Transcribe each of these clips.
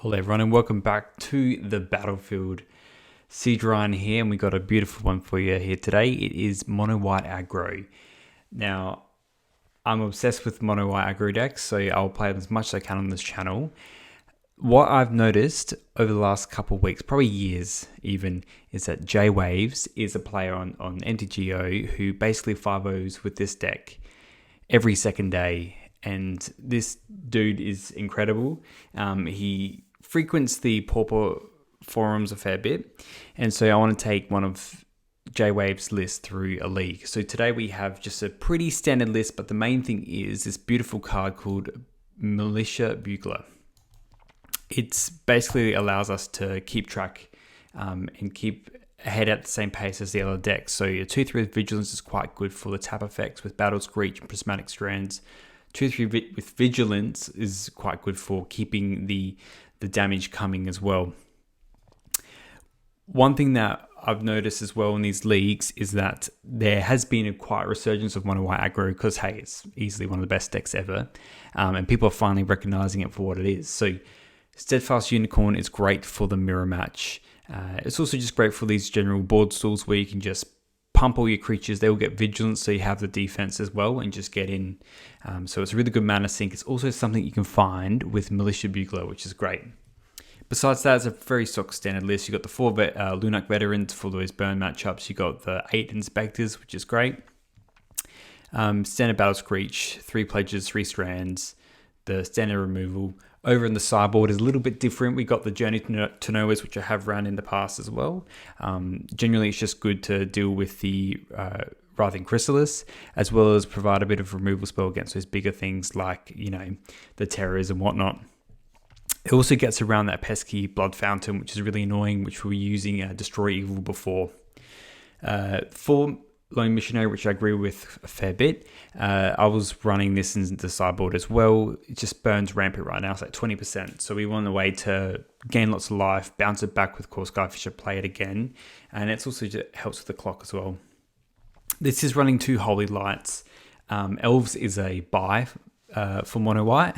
Hello everyone and welcome back to the battlefield. Siege Ryan here, and we got a beautiful one for you here today. It is mono white aggro. Now, I'm obsessed with mono white aggro decks, so I'll play them as much as I can on this channel. What I've noticed over the last couple of weeks, probably years even, is that J Waves is a player on MTGO who basically 5-0s with this deck every second day. And this dude is incredible. He frequents the Pauper forums a fair bit. And so I want to take one of J-Wave's list through a league. So today we have just a pretty standard list, but the main thing is this beautiful card called Militia Bugler. It's basically allows us to keep track and keep ahead at the same pace as the other decks. So your 2-3 with Vigilance is quite good for the tap effects with Battle Screech and Prismatic Strands. 2-3 with Vigilance is quite good for keeping the damage coming as well. One thing that I've noticed as well in these leagues is that there has been a quite resurgence of mono white aggro because, hey, it's easily one of the best decks ever. And people are finally recognizing it for what it is. So Steadfast Unicorn is great for the mirror match. It's also just great for these general board stalls where you can just pump all your creatures. They will get Vigilance, so you have the defense as well and just get in. So it's a really good mana sink. It's also something you can find with Militia Bugler, which is great. Besides that, it's a very stock standard list. You've got the 4 Lunak Veterans for those burn matchups. You've got the 8 Inspectors, which is great. Standard Battle Screech, 3 Pledges, 3 Strands, the standard removal. Over in the sideboard is a little bit different. We got the Journey to Nowheres, which I have run in the past as well. Generally, it's just good to deal with the Writhing Chrysalis, as well as provide a bit of removal spell against those bigger things like, the Terrors and whatnot. It also gets around that pesky Blood Fountain, which is really annoying, which we were using Destroy Evil before. For Lone Missionary, which I agree with a fair bit. I was running this in the sideboard as well. It just burns rampant right now. It's like 20%. So we want a way to gain lots of life, bounce it back with Core Skyfisher, play it again. And it's also just helps with the clock as well. This is running 2 Holy Lights. Elves is a buy for mono white.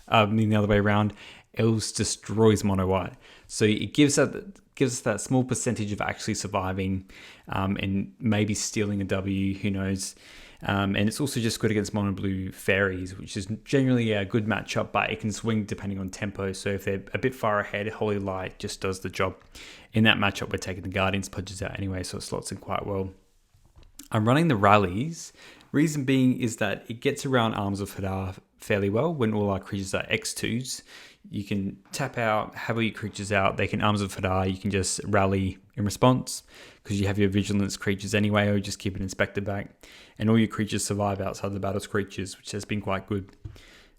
The other way around, Elves destroys mono white. So it gives us that small percentage of actually surviving and maybe stealing a W, who knows. And it's also just good against mono blue Faeries, which is generally a good matchup, but it can swing depending on tempo. So if they're a bit far ahead, Holy Light just does the job. In that matchup, we're taking the Guardian's Pledges out anyway, so it slots in quite well. I'm running the Rallies. Reason being is that it gets around Arms of Hadar fairly well when all our creatures are X2s. You can tap out, have all your creatures out. They can Arms of Hadar. You can just rally in response because you have your Vigilance creatures anyway, or just keep an Inspector back. And all your creatures survive outside the Battle's creatures, which has been quite good.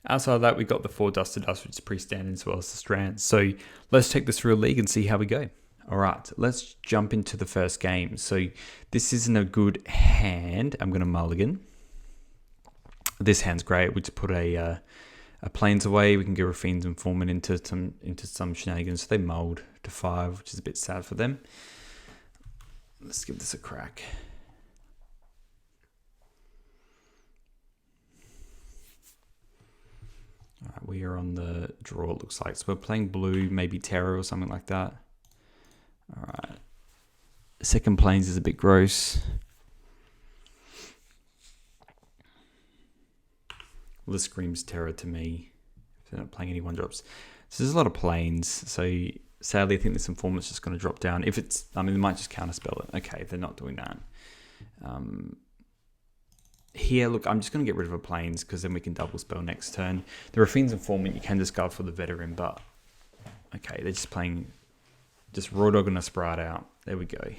Outside of that, we got the 4 Dust to Dust, which is pretty standard, as well as the Strands. So let's take this through a league and see how we go. All right, let's jump into the first game. So this isn't a good hand. I'm going to mulligan. This hand's great. We just put a Plains away. We can get Raffine's Informant into some shenanigans. So they mulled to 5, which is a bit sad for them. Let's give this a crack. All right, we are on the draw, it looks like. So we're playing blue, maybe Terror or something like that. All right. Second Plains is a bit gross. Well, this screams Terror to me. If they're not playing any 1-drops. So there's a lot of Plains. So sadly, I think this Informant's just going to drop down. If it's, they might just counterspell it. Okay, they're not doing that. Here, look, I'm just going to get rid of a Plains because then we can double spell next turn. The Raffine's Informant, you can discard for the Veteran, but okay, they're just playing, just Raw Dogging a Sprite out. There we go.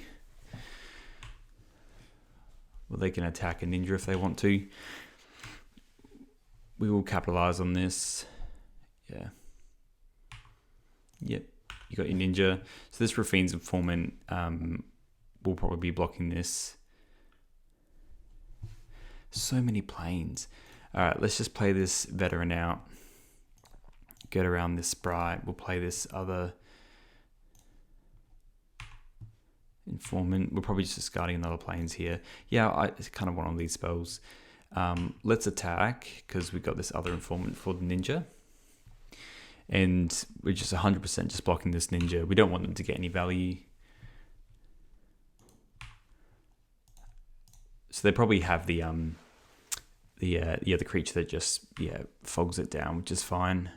Well, they can attack a Ninja if they want to. We will capitalize on this. Yeah. Yep. You got your Ninja. So this Raffine's Informant will probably be blocking this. So many Plains. All right, let's just play this Veteran out. Get around this Sprite. We'll play this other Informant. We're probably just discarding another Plains here. Yeah, I kind of want all these spells. Let's attack because we got this other Informant for the Ninja. And we're just 100% just blocking this ninja. We don't want them to get any value. So they probably have the creature that just fogs it down, which is fine.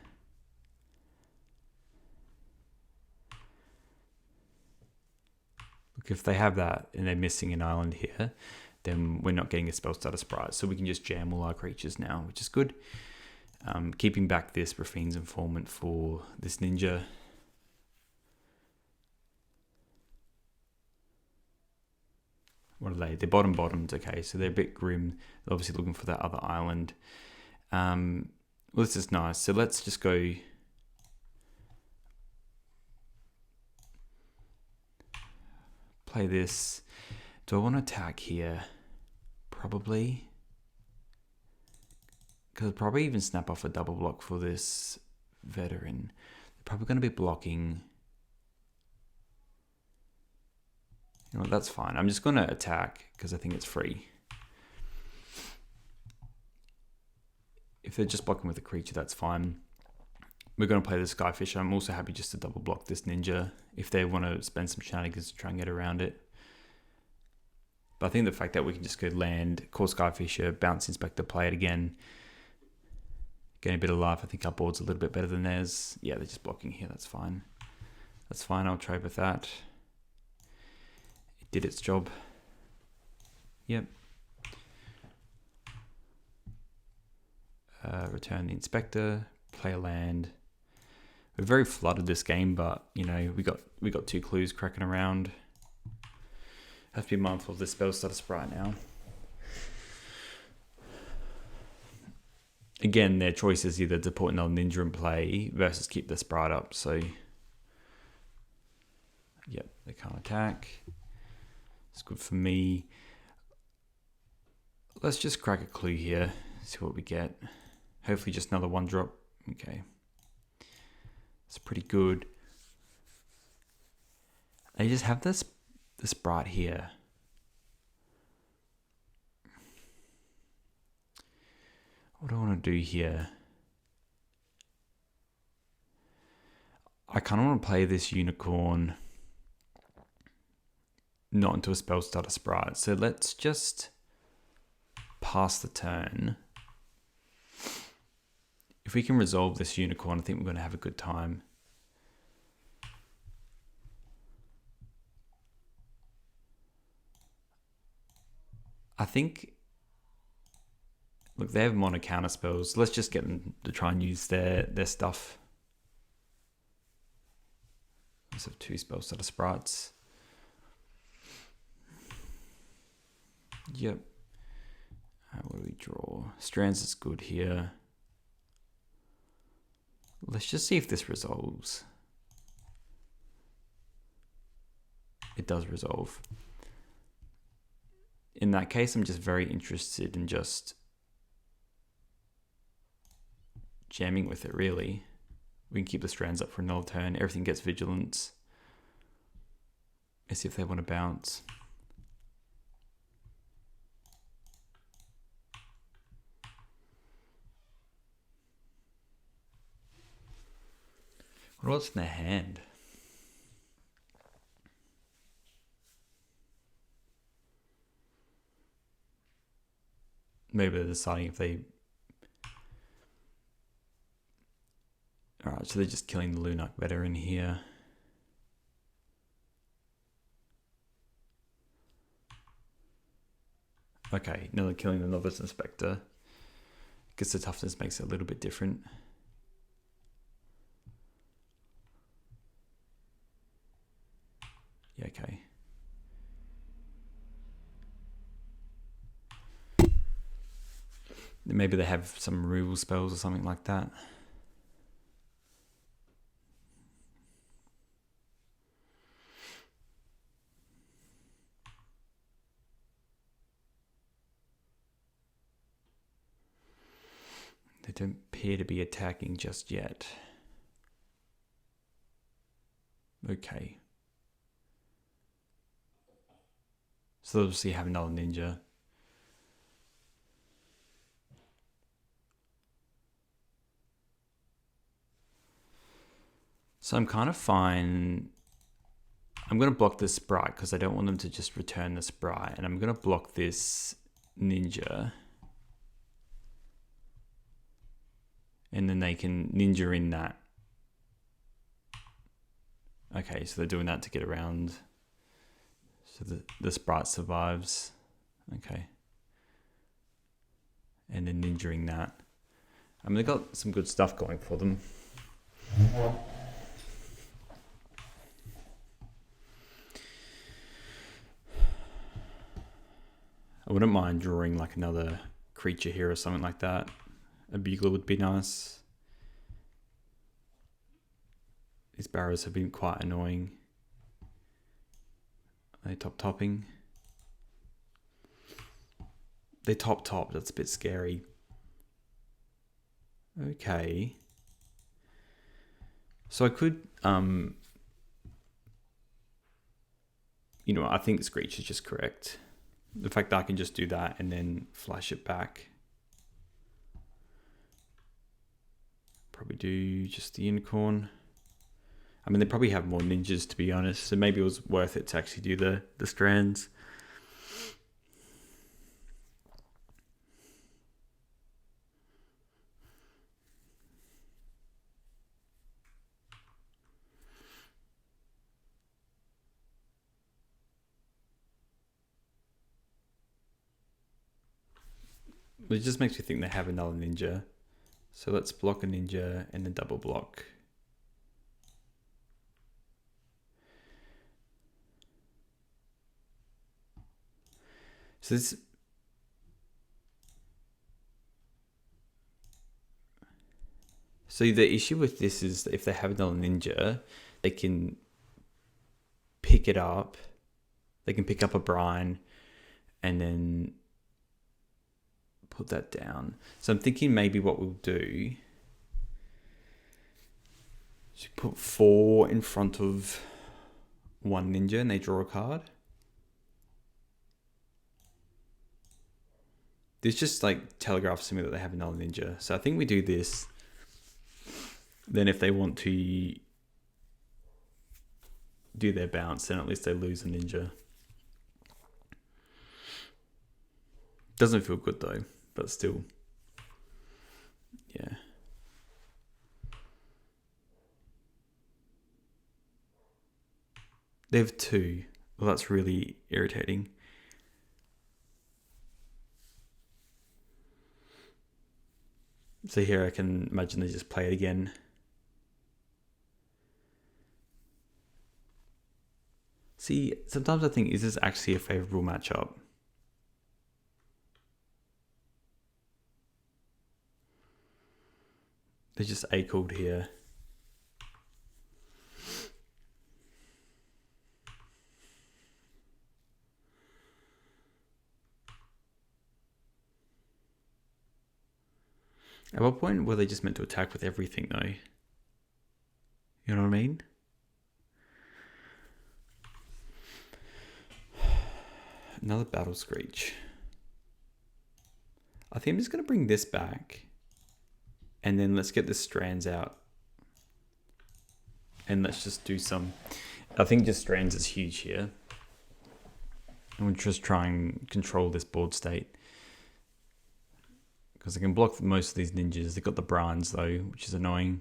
Look, if they have that and they're missing an island here, then we're not getting a spell starter sprite, so we can just jam all our creatures now, which is good. Keeping back this Raffine's Informant for this ninja. What are they? They're bottomed, okay, so they're a bit grim. They're obviously looking for that other island. Well, this is nice, so let's just go... play this. Do I want to attack here? Probably. Because I'll probably even snap off a double block for this veteran. They're probably going to be blocking. You know what, that's fine. I'm just going to attack because I think it's free. If they're just blocking with a creature, that's fine. We're going to play the Skyfish. I'm also happy just to double block this ninja if they want to spend some shenanigans to try and get around it. But I think the fact that we can just go land, call Skyfisher, bounce Inspector, play it again, getting a bit of life. I think our board's a little bit better than theirs. Yeah, they're just blocking here. That's fine. That's fine. I'll trade with that. It did its job. Yep. Return the Inspector, play a land. We're very flooded this game, but you know we got 2 clues cracking around. Have to be mindful of the spell starter sprite now. Again, their choice is either to put another ninja in play versus keep the sprite up. So, yep, they can't attack. It's good for me. Let's just crack a clue here. See what we get. Hopefully just another 1-drop. Okay. It's pretty good. They just have this sprite here. What do I want to do here? I kind of want to play this unicorn not into a spell starter sprite. So let's just pass the turn. If we can resolve this unicorn, I think we're going to have a good time. I think, look, they have mono counter spells. Let's just get them to try and use their stuff. Let's have 2 spell starter sprites. Yep. What do we draw? Strands is good here. Let's just see if this resolves. It does resolve. In that case, I'm just very interested in just jamming with it, really. We can keep the strands up for another turn. Everything gets vigilance. Let's see if they want to bounce. What's in their hand? Maybe they're deciding if they... Alright, so they're just killing the Lunark veteran here. Okay, now they're killing the Novice Inspector. I guess the toughness makes it a little bit different. Yeah, okay. Maybe they have some removal spells or something like that. They don't appear to be attacking just yet. Okay. So obviously have another ninja. So I'm kind of fine. I'm going to block this sprite because I don't want them to just return the sprite. And I'm going to block this ninja. And then they can ninja in that. Okay, so they're doing that to get around. So the sprite survives. Okay. And then ninjaing that. I mean, they've got some good stuff going for them. I wouldn't mind drawing like another creature here or something like that. A bugler would be nice. These barrows have been quite annoying. Are they topping? They top, that's a bit scary. Okay. So I could, you know, I think Screech is just correct. The fact that I can just do that and then flash it back. Probably do just the unicorn. I mean, they probably have more ninjas, to be honest. So maybe it was worth it to actually do the strands. It just makes me think they have another ninja. So let's block a ninja and then double block. So this... So the issue with this is that if they have another ninja, they can pick it up. They can pick up a brine and then put that down. So I'm thinking maybe what we'll do is put 4 in front of one ninja and they draw a card. This just like telegraphs to me that they have another ninja. So I think we do this. Then if they want to do their bounce, then at least they lose a ninja. Doesn't feel good though, but still. Yeah. They have 2. Well, that's really irritating. So here I can imagine they just play it again. See, sometimes I think, is this actually a favorable matchup? They just A-called here. At what point were they just meant to attack with everything though? You know what I mean? Another Battle Screech. I think I'm just going to bring this back. And then let's get the strands out. And let's just do some... I think just strands is huge here. And we'll just try and control this board state. Because I can block most of these ninjas. They've got the brines though, which is annoying.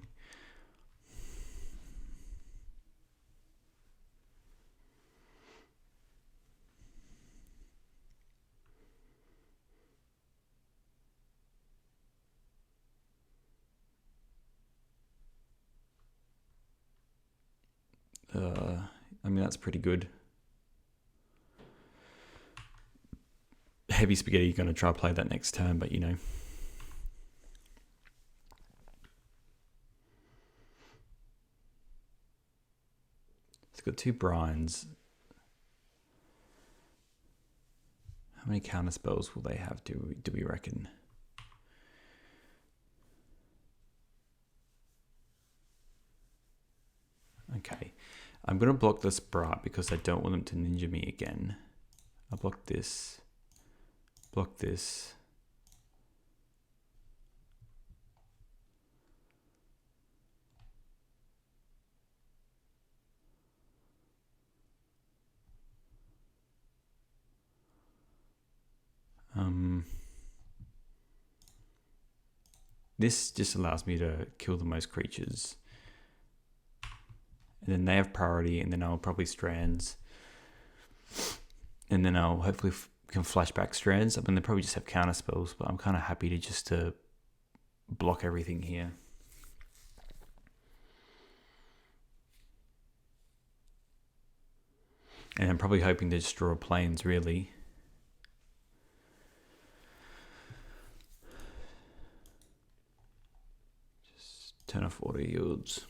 I mean, that's pretty good. Heavy Spaghetti going to try to play that next turn, but you know. It's got 2 brines. How many counter spells will they have, do we reckon? Okay. I'm going to block this sprite because I don't want them to ninja me again. I'll block this. Block this. This just allows me to kill the most creatures. And then they have priority, and then I'll probably strands. And then I'll hopefully can flashback strands. I mean, they probably just have counter spells, but I'm kind of happy to just to block everything here. And I'm probably hoping to just draw planes, really. Just turn off auto yields.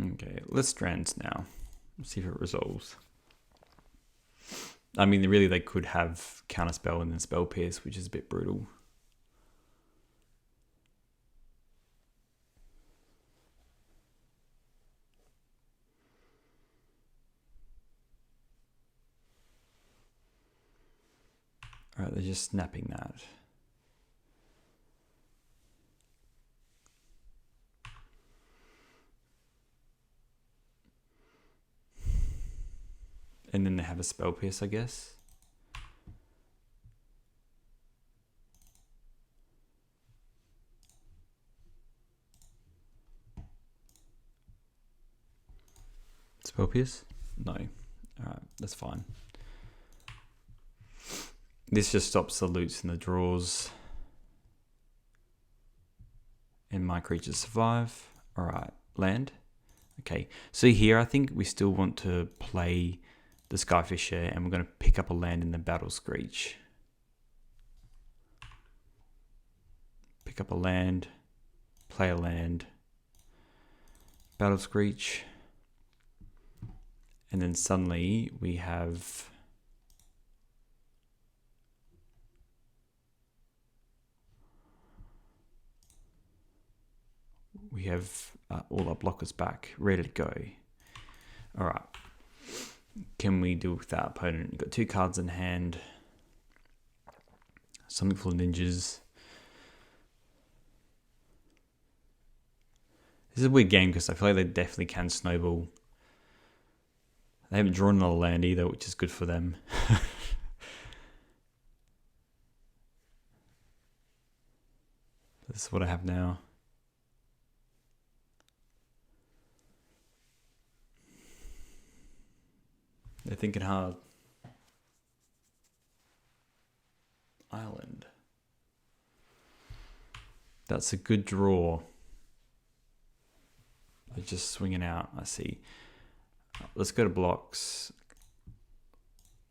Okay, let's strands now. Let's see if it resolves. I mean, really, they could have counterspell and then spell pierce, which is a bit brutal. All right, they're just snapping that. And then they have a spell pierce, I guess. Spell pierce? No. Alright, that's fine. This just stops the loots and the draws. And my creatures survive. Alright, land. Okay, so here I think we still want to play the Skyfisher, and we're going to pick up a land in the Battle Screech. Pick up a land, play a land, Battle Screech, and then suddenly we have all our blockers back, ready to go. All right. Can we deal with that opponent? You've got 2 cards in hand. Something full of ninjas. This is a weird game because I feel like they definitely can snowball. They haven't drawn another land either, which is good for them. This is what I have now. They're thinking hard. Island. That's a good draw. They're just swinging out, I see. Let's go to blocks.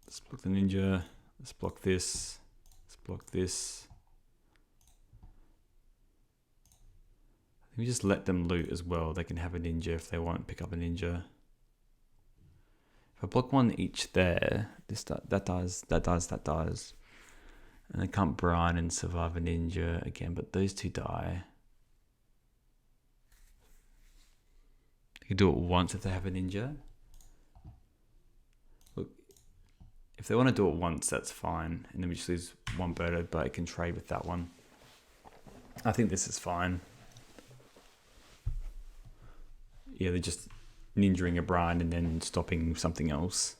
Let's block the ninja. Let's block this. Let's block this. I think we just let them loot as well. They can have a ninja if they want. Pick up a ninja. If I block one each there, that dies. And I can't brine and survive a ninja again, but those 2 die. You can do it once if they have a ninja. Look, if they want to do it once, that's fine. And then we just lose 1 bird, but I can trade with that one. I think this is fine. Yeah, they're just ninjaing a brine and then stopping something else.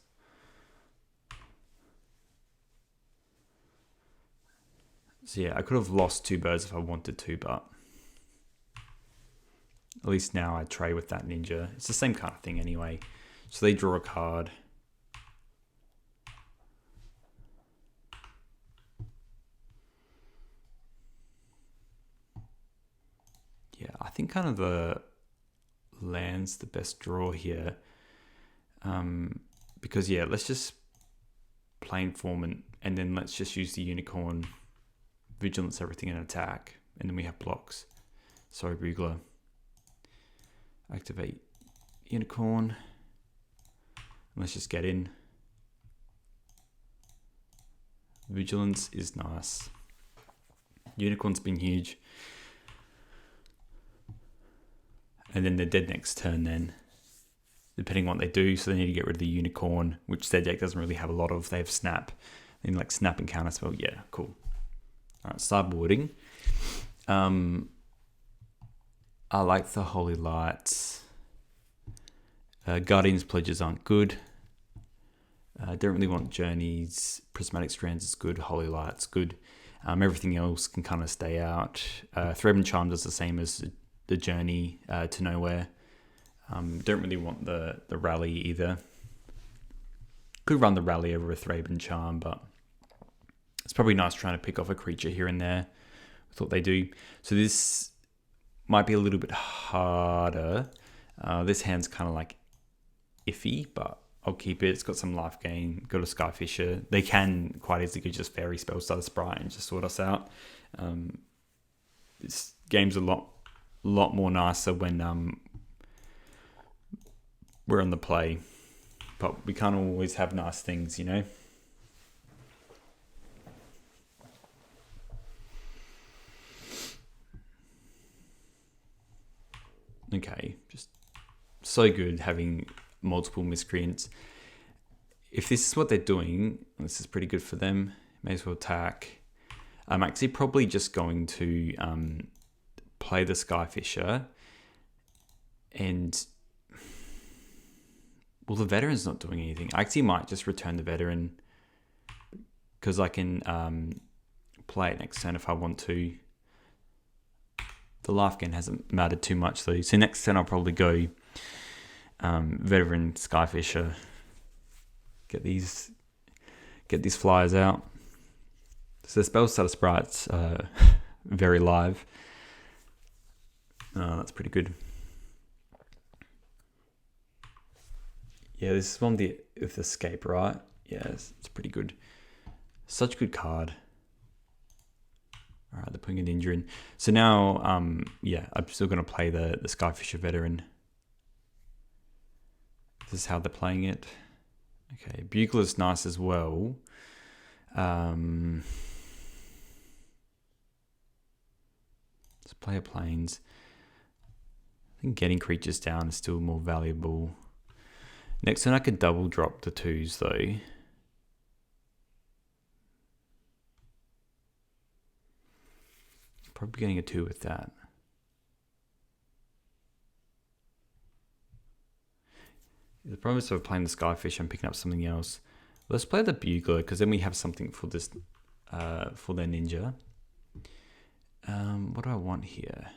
So yeah, I could have lost 2 birds if I wanted to, but at least now I trade with that ninja. It's the same kind of thing anyway. So they draw a card. Yeah, I think kind of the land's the best draw here. Because yeah, let's just plain form and then let's just use the unicorn, vigilance, everything, and attack. And then we have blocks. Sorry, Bugler. Activate unicorn. Let's just get in. Vigilance is nice. Unicorn's been huge. And then they're dead next turn then, depending on what they do. So they need to get rid of the Unicorn, which their deck doesn't really have a lot of. They have Snap. And like Snap and Counterspell. Yeah, cool. All right, sideboarding. I like the Holy Lights. Guardian's Pledges aren't good. Don't really want Journeys. Prismatic Strands is good. Holy Lights good. Everything else can kind of stay out. Thread and Charm does the same as the Journey to Nowhere. Don't really want the Rally either. Could run the Rally over a Thraben Charm, but it's probably nice trying to pick off a creature here and there with what they do. So this might be a little bit harder. This hand's kind of like iffy, but I'll keep it. It's got some life gain. Got a Skyfisher. They can quite easily go just Fairy Spell, start a Sprite, and just sort us out. This game's a lot more nicer when we're on the play, but we can't always have nice things, you know. Okay, just so good having multiple Miscreants. If this is what they're doing, this is pretty good for them. May as well attack. I'm actually probably just going to play the Skyfisher, and well, the Veteran's not doing anything. I actually might just return the Veteran because I can play it next turn if I want to. The life gain hasn't mattered too much though. So next turn I'll probably go Veteran Skyfisher. Get these flyers out. So the spell starter sprites very live. That's pretty good. Yeah, this is one with Escape, right? Yeah, it's pretty good. Such a good card. All right, they're putting an Ninja in. So now, yeah, I'm still going to play the Skyfisher Veteran. This is how they're playing it. Okay, Bugler's nice as well. Let's play a Plains. I think getting creatures down is still more valuable. Next turn I could double drop the 2s though. Probably getting a 2 with that. The problem is if I'm playing the Skyfish, I'm picking up something else. Let's play the Bugler, because then we have something for this, for their Ninja. What do I want here?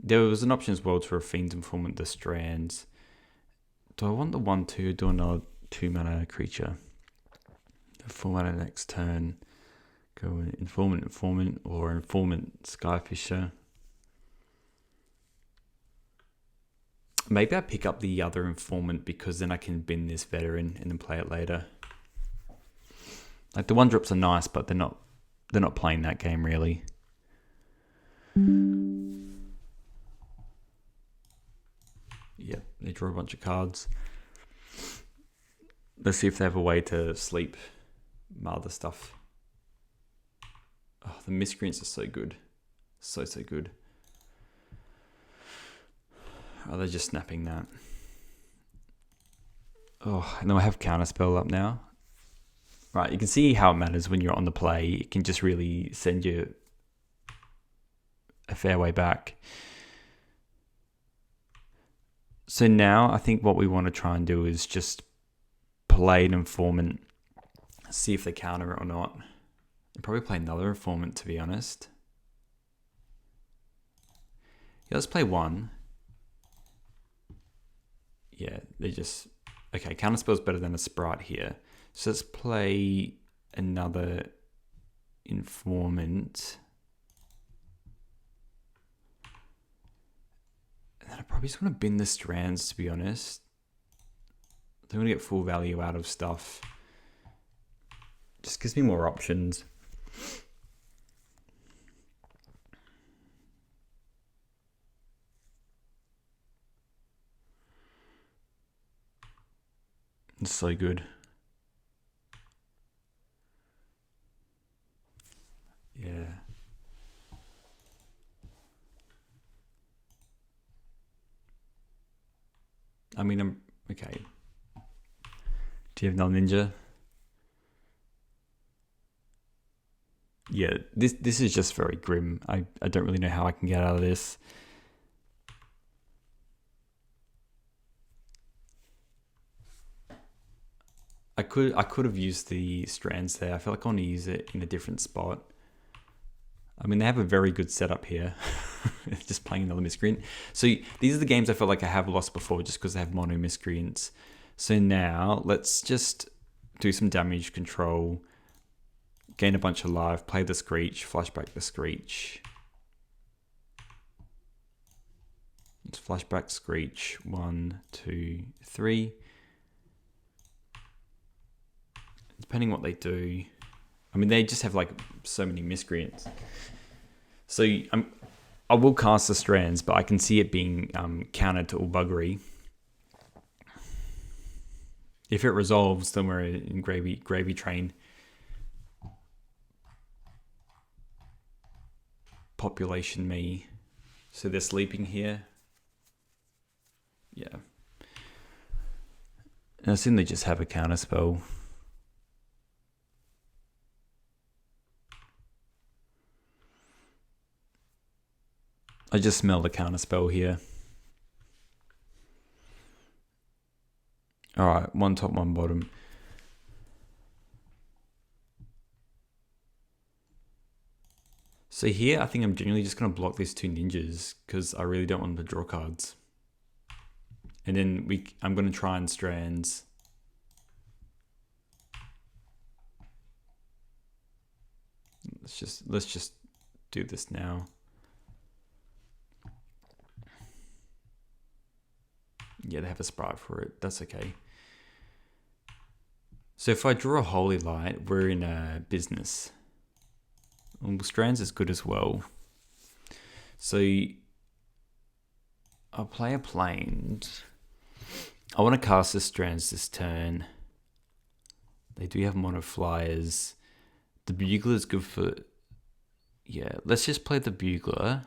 There was an option as well to a Fiend's Informant the Strands. Do I want the 1/2 or do another 2-mana creature? 4-mana next turn. Go Informant, or Informant Skyfisher. Maybe I pick up the other Informant because then I can bin this Veteran and then play it later. Like the 1-drops are nice, but they're not playing that game really. Yep, they draw a bunch of cards. Let's see if they have a way to sleep my other stuff. Oh, the Miscreants are so good. So good. Oh, they're just snapping that. Oh, and then I have Counterspell up now. Right, you can see how it matters when you're on the play. It can just really send you a fair way back. So now I think what we want to try and do is just play an Informant, see if they counter it or not. And probably play another Informant, to be honest. Yeah, let's play one. Yeah, they just... Okay, Counterspell's better than a Sprite here. So let's play another Informant. And then I probably just want to bin the Strands, to be honest. I want to get full value out of stuff. Just gives me more options. It's so good. I mean, I'm okay. Do you have null ninja? Yeah, this is just very grim. I don't really know how I can get out of this. I could have used the strands there. I feel like I want to use it in a different spot. I mean, they have a very good setup here. Just playing another miscreant. So these are the games I felt like I have lost before just because they have mono miscreants. So now let's just do some damage control, gain a bunch of life, play the Screech, flashback the Screech. Let's flashback Screech, 1, 2, 3. Depending what they do. I mean, they just have like so many miscreants. So I will cast the strands, but I can see it being countered to all buggery. If it resolves, then we're in gravy train. Population me. So they're sleeping here. Yeah. And I assume they just have a counter spell. I just smell the counter spell here. Alright, one top, one bottom. So here, I think I'm genuinely just going to block these 2 ninjas because I really don't want them to draw cards. And then I'm going to try and strands. Let's just do this now. Yeah, they have a sprite for it. That's okay. So if I draw a Holy Light, we're in a business. Well, strands is good as well. So I'll play a Plains. I want to cast the strands this turn. They do have mono flyers. The Bugler is good for... Yeah, let's just play the Bugler.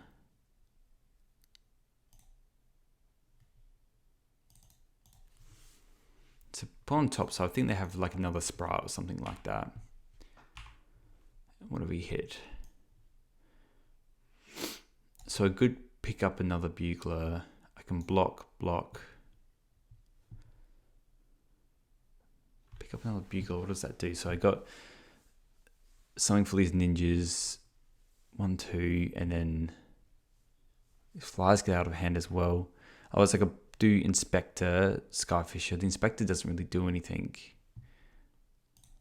To put on top, so I think they have like another sprite or something like that. What do we hit? So I could pick up another Bugler. I can block. Pick up another Bugler. What does that do? So I got something for these ninjas. 1, 2, and then these flies get out of hand as well. I was like, do Inspector, Skyfisher. The Inspector doesn't really do anything.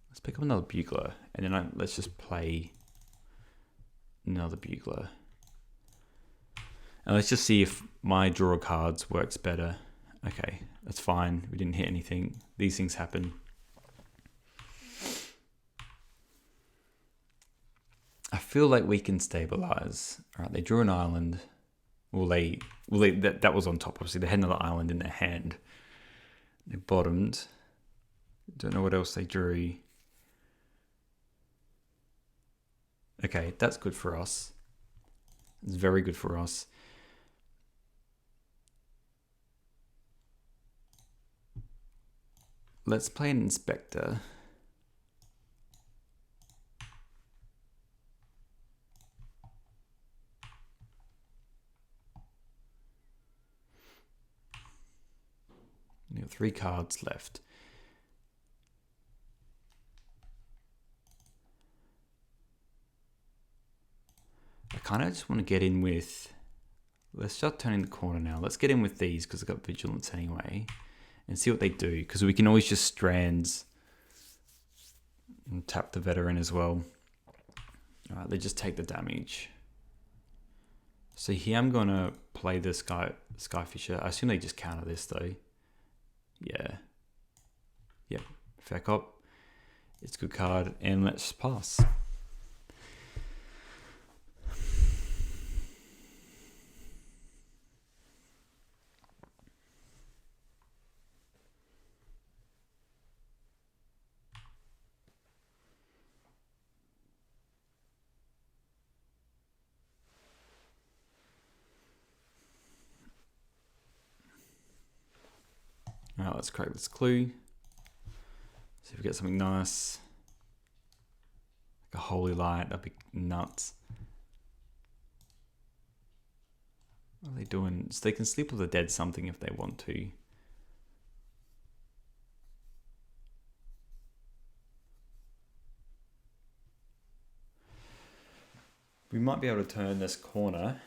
Let's pick up another Bugler, and then let's just play another Bugler. And let's just see if my draw cards works better. Okay, that's fine. We didn't hit anything. These things happen. I feel like we can stabilize. All right, they drew an island. That was on top. Obviously, they had another island in their hand. They bottomed. Don't know what else they drew. Okay, that's good for us. It's very good for us. Let's play an Inspector. We have 3 cards left. I kind of just want to get in with... Let's start turning the corner now. Let's get in with these because I've got Vigilance anyway. And see what they do. Because we can always just strands and tap the Veteran as well. Alright, they just take the damage. So here I'm going to play the Skyfisher. I assume they just counter this though. Yeah. Yep. Fair cop. It's a good card. And let's pass. Alright, let's crack this clue. See if we get something nice. Like a holy light, that'd be nuts. What are they doing? So they can sleep with the dead something if they want to. We might be able to turn this corner.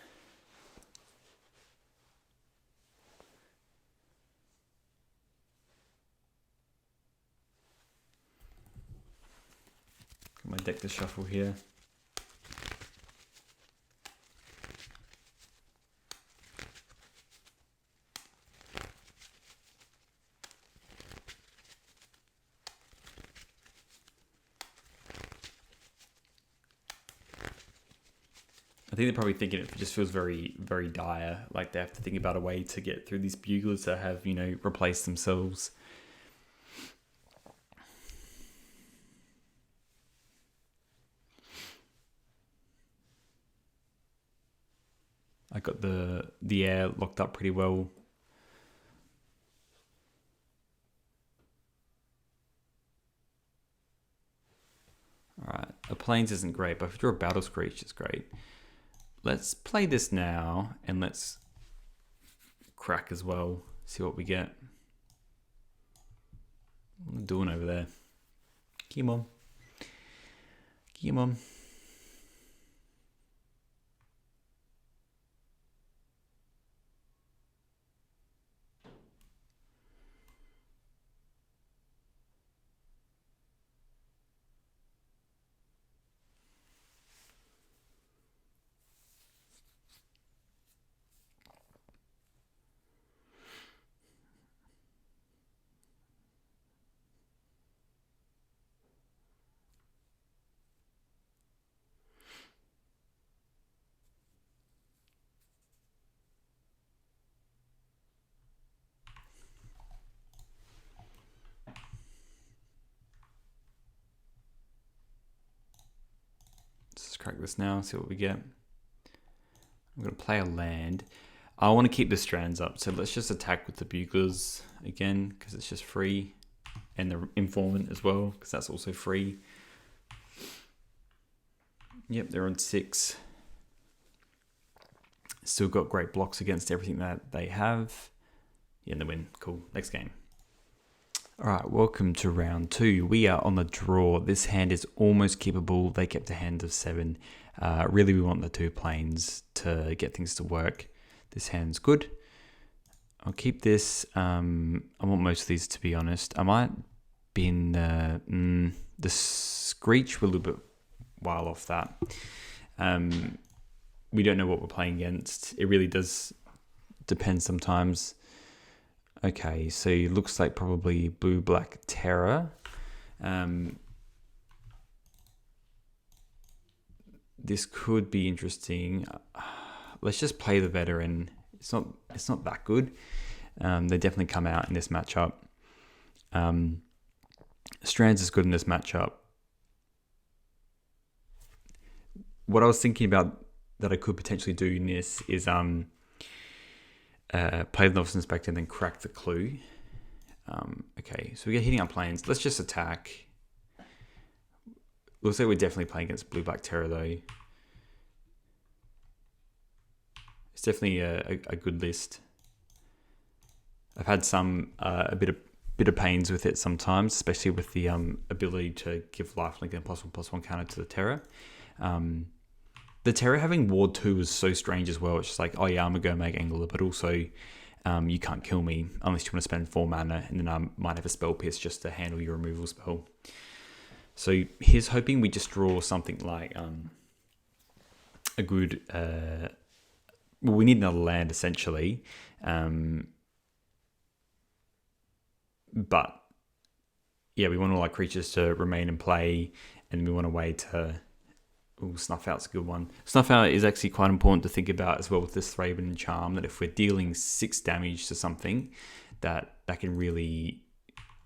Got my deck to shuffle here. I think they're probably thinking it just feels very, very dire. Like they have to think about a way to get through these buglers that have, you know, replaced themselves. I got the air locked up pretty well. Alright, a plains isn't great, but if you draw a battle screech, it's great. Let's play this now, and let's crack as well. See what we get. What are they doing over there? Come on. Come on. Let's crack this now, see what we get. I'm going to play a land. I want to keep the strands up, so let's just attack with the buglers again, because it's just free. And the informant as well, because that's also free. Yep, they're on 6. Still got great blocks against everything that they have. Yeah, and they win. Cool. Next game. Alright, welcome to round 2. We are on the draw. This hand is almost keepable. They kept a hand of 7. Really, we want the 2 planes to get things to work. This hand's good. I'll keep this. I want most of these, to be honest. I might bin the Screech. We're a little bit while off that. We don't know what we're playing against. It really does depend sometimes. Okay, so it looks like probably blue-black Terror. This could be interesting. Let's just play the veteran. It's not that good. They definitely come out in this matchup. Strands is good in this matchup. What I was thinking about that I could potentially do in this is play the Novice Inspector and then crack the clue. Okay, so we get hitting up planes. Let's just attack. Looks like we're definitely playing against blue-black Terror though. It's definitely a good list. I've had some a bit of pains with it sometimes, especially with the ability to give lifelink and +1/+1 counter to the Terror. The Terror having Ward 2 was so strange as well. It's just like, oh yeah, I'm going to go make Angler, but also you can't kill me unless you want to spend 4 mana, and then I might have a Spell Pierce just to handle your removal spell. So here's hoping we just draw something like a good... well, we need another land, essentially. But, yeah, we want all our creatures to remain in play, and we want a way to... Ooh, Snuff Out's a good one. Snuff Out is actually quite important to think about as well with this Thraben and Charm, that if we're dealing 6 damage to something, that can really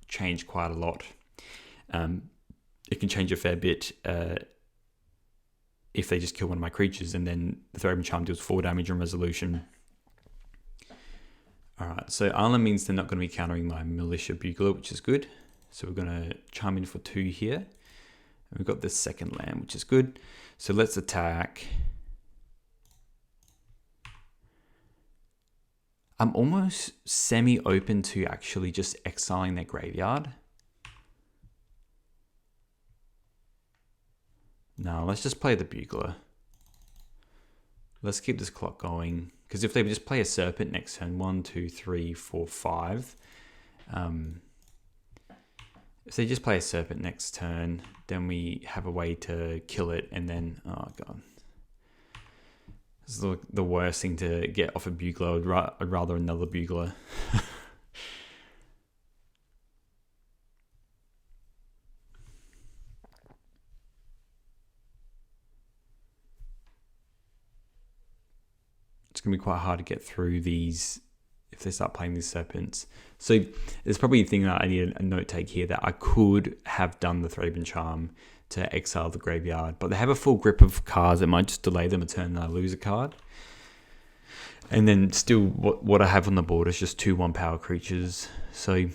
change quite a lot. It can change a fair bit if they just kill one of my creatures, and then the Thraben Charm deals 4 damage on resolution. All right, so Arlen means they're not going to be countering my Militia Bugler, which is good. So we're going to chime in for 2 here. And we've got this second land, which is good. So let's attack. I'm almost semi-open to actually just exiling their graveyard. No, let's just play the Bugler. Let's keep this clock going. Because if they just play a Serpent next turn, 1, 2, 3, 4, 5. If they just play a Serpent next turn, then we have a way to kill it. And then, oh god. This is the worst thing to get off a Bugler. I'd rather another Bugler. It's going to be quite hard to get through these if they start playing these Serpents. So there's probably a thing that I need a note take here, that I could have done the Thraben Charm to exile the graveyard, but they have a full grip of cards that might just delay them a turn and I lose a card. And then still what I have on the board is just 2/1 power creatures. So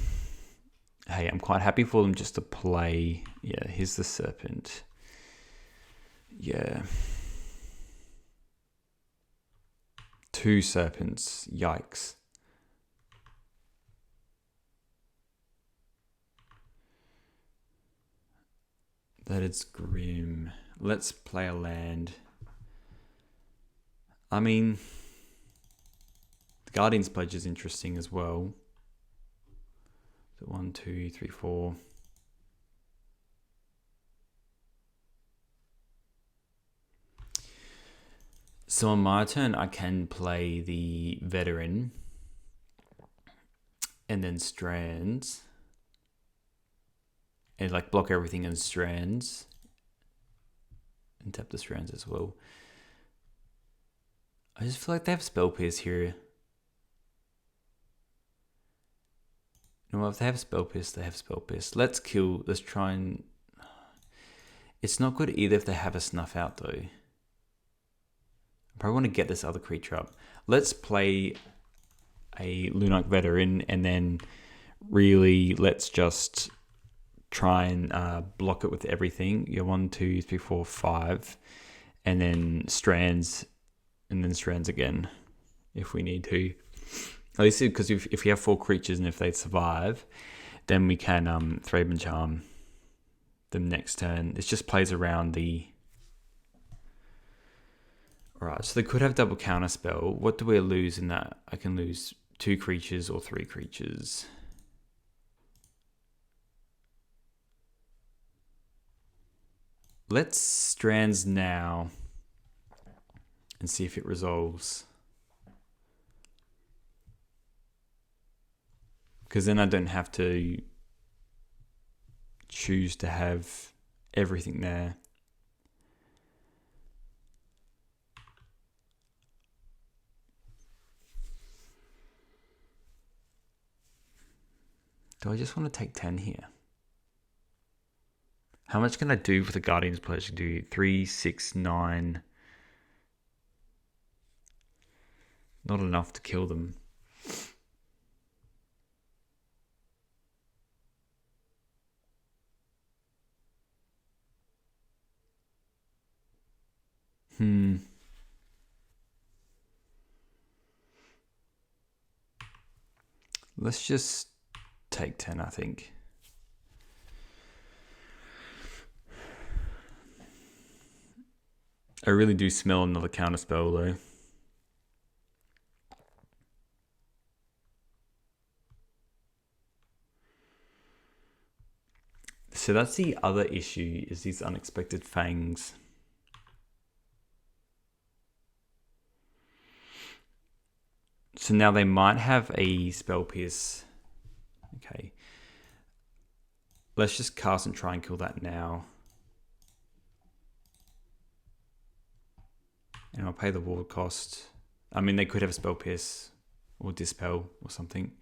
hey, I'm quite happy for them just to play. Yeah, here's the Serpent. Yeah. 2 Serpents. Yikes. That is grim. Let's play a land. I mean, the Guardian's Pledge is interesting as well. So 1, 2, 3, 4. So on my turn, I can play the Veteran and then Strands. And like block everything in Strands. And tap the Strands as well. I just feel like they have Spell Pierce here. You know, if they have Spell Pierce, they have Spell Pierce. Let's try and... It's not good either if they have a Snuff Out though. I probably want to get this other creature up. Let's play a Lunarch Veteran and then really let's just try and block it with everything. You're 1, 2, 3, 4, 5, and then Strands, and then Strands again if we need to. At least because if we have 4 creatures and if they survive, then we can Thraben Charm them next turn. This just plays around the... Alright, so they could have double counter spell. What do we lose in that? I can lose 2 creatures or 3 creatures. Let's Strands now and see if it resolves. Because then I don't have to choose to have everything there. Do I just want to take 10 here? How much can I do for the Guardian's Pledge? Do 3, 6, 9. Not enough to kill them. Let's just take 10, I think. I really do smell another counterspell though. So that's the other issue, is these unexpected fangs. So now they might have a Spell Pierce. Okay. Let's just cast and try and kill that now. And I'll pay the ward cost. I mean, they could have a Spell Pierce or Dispel or something.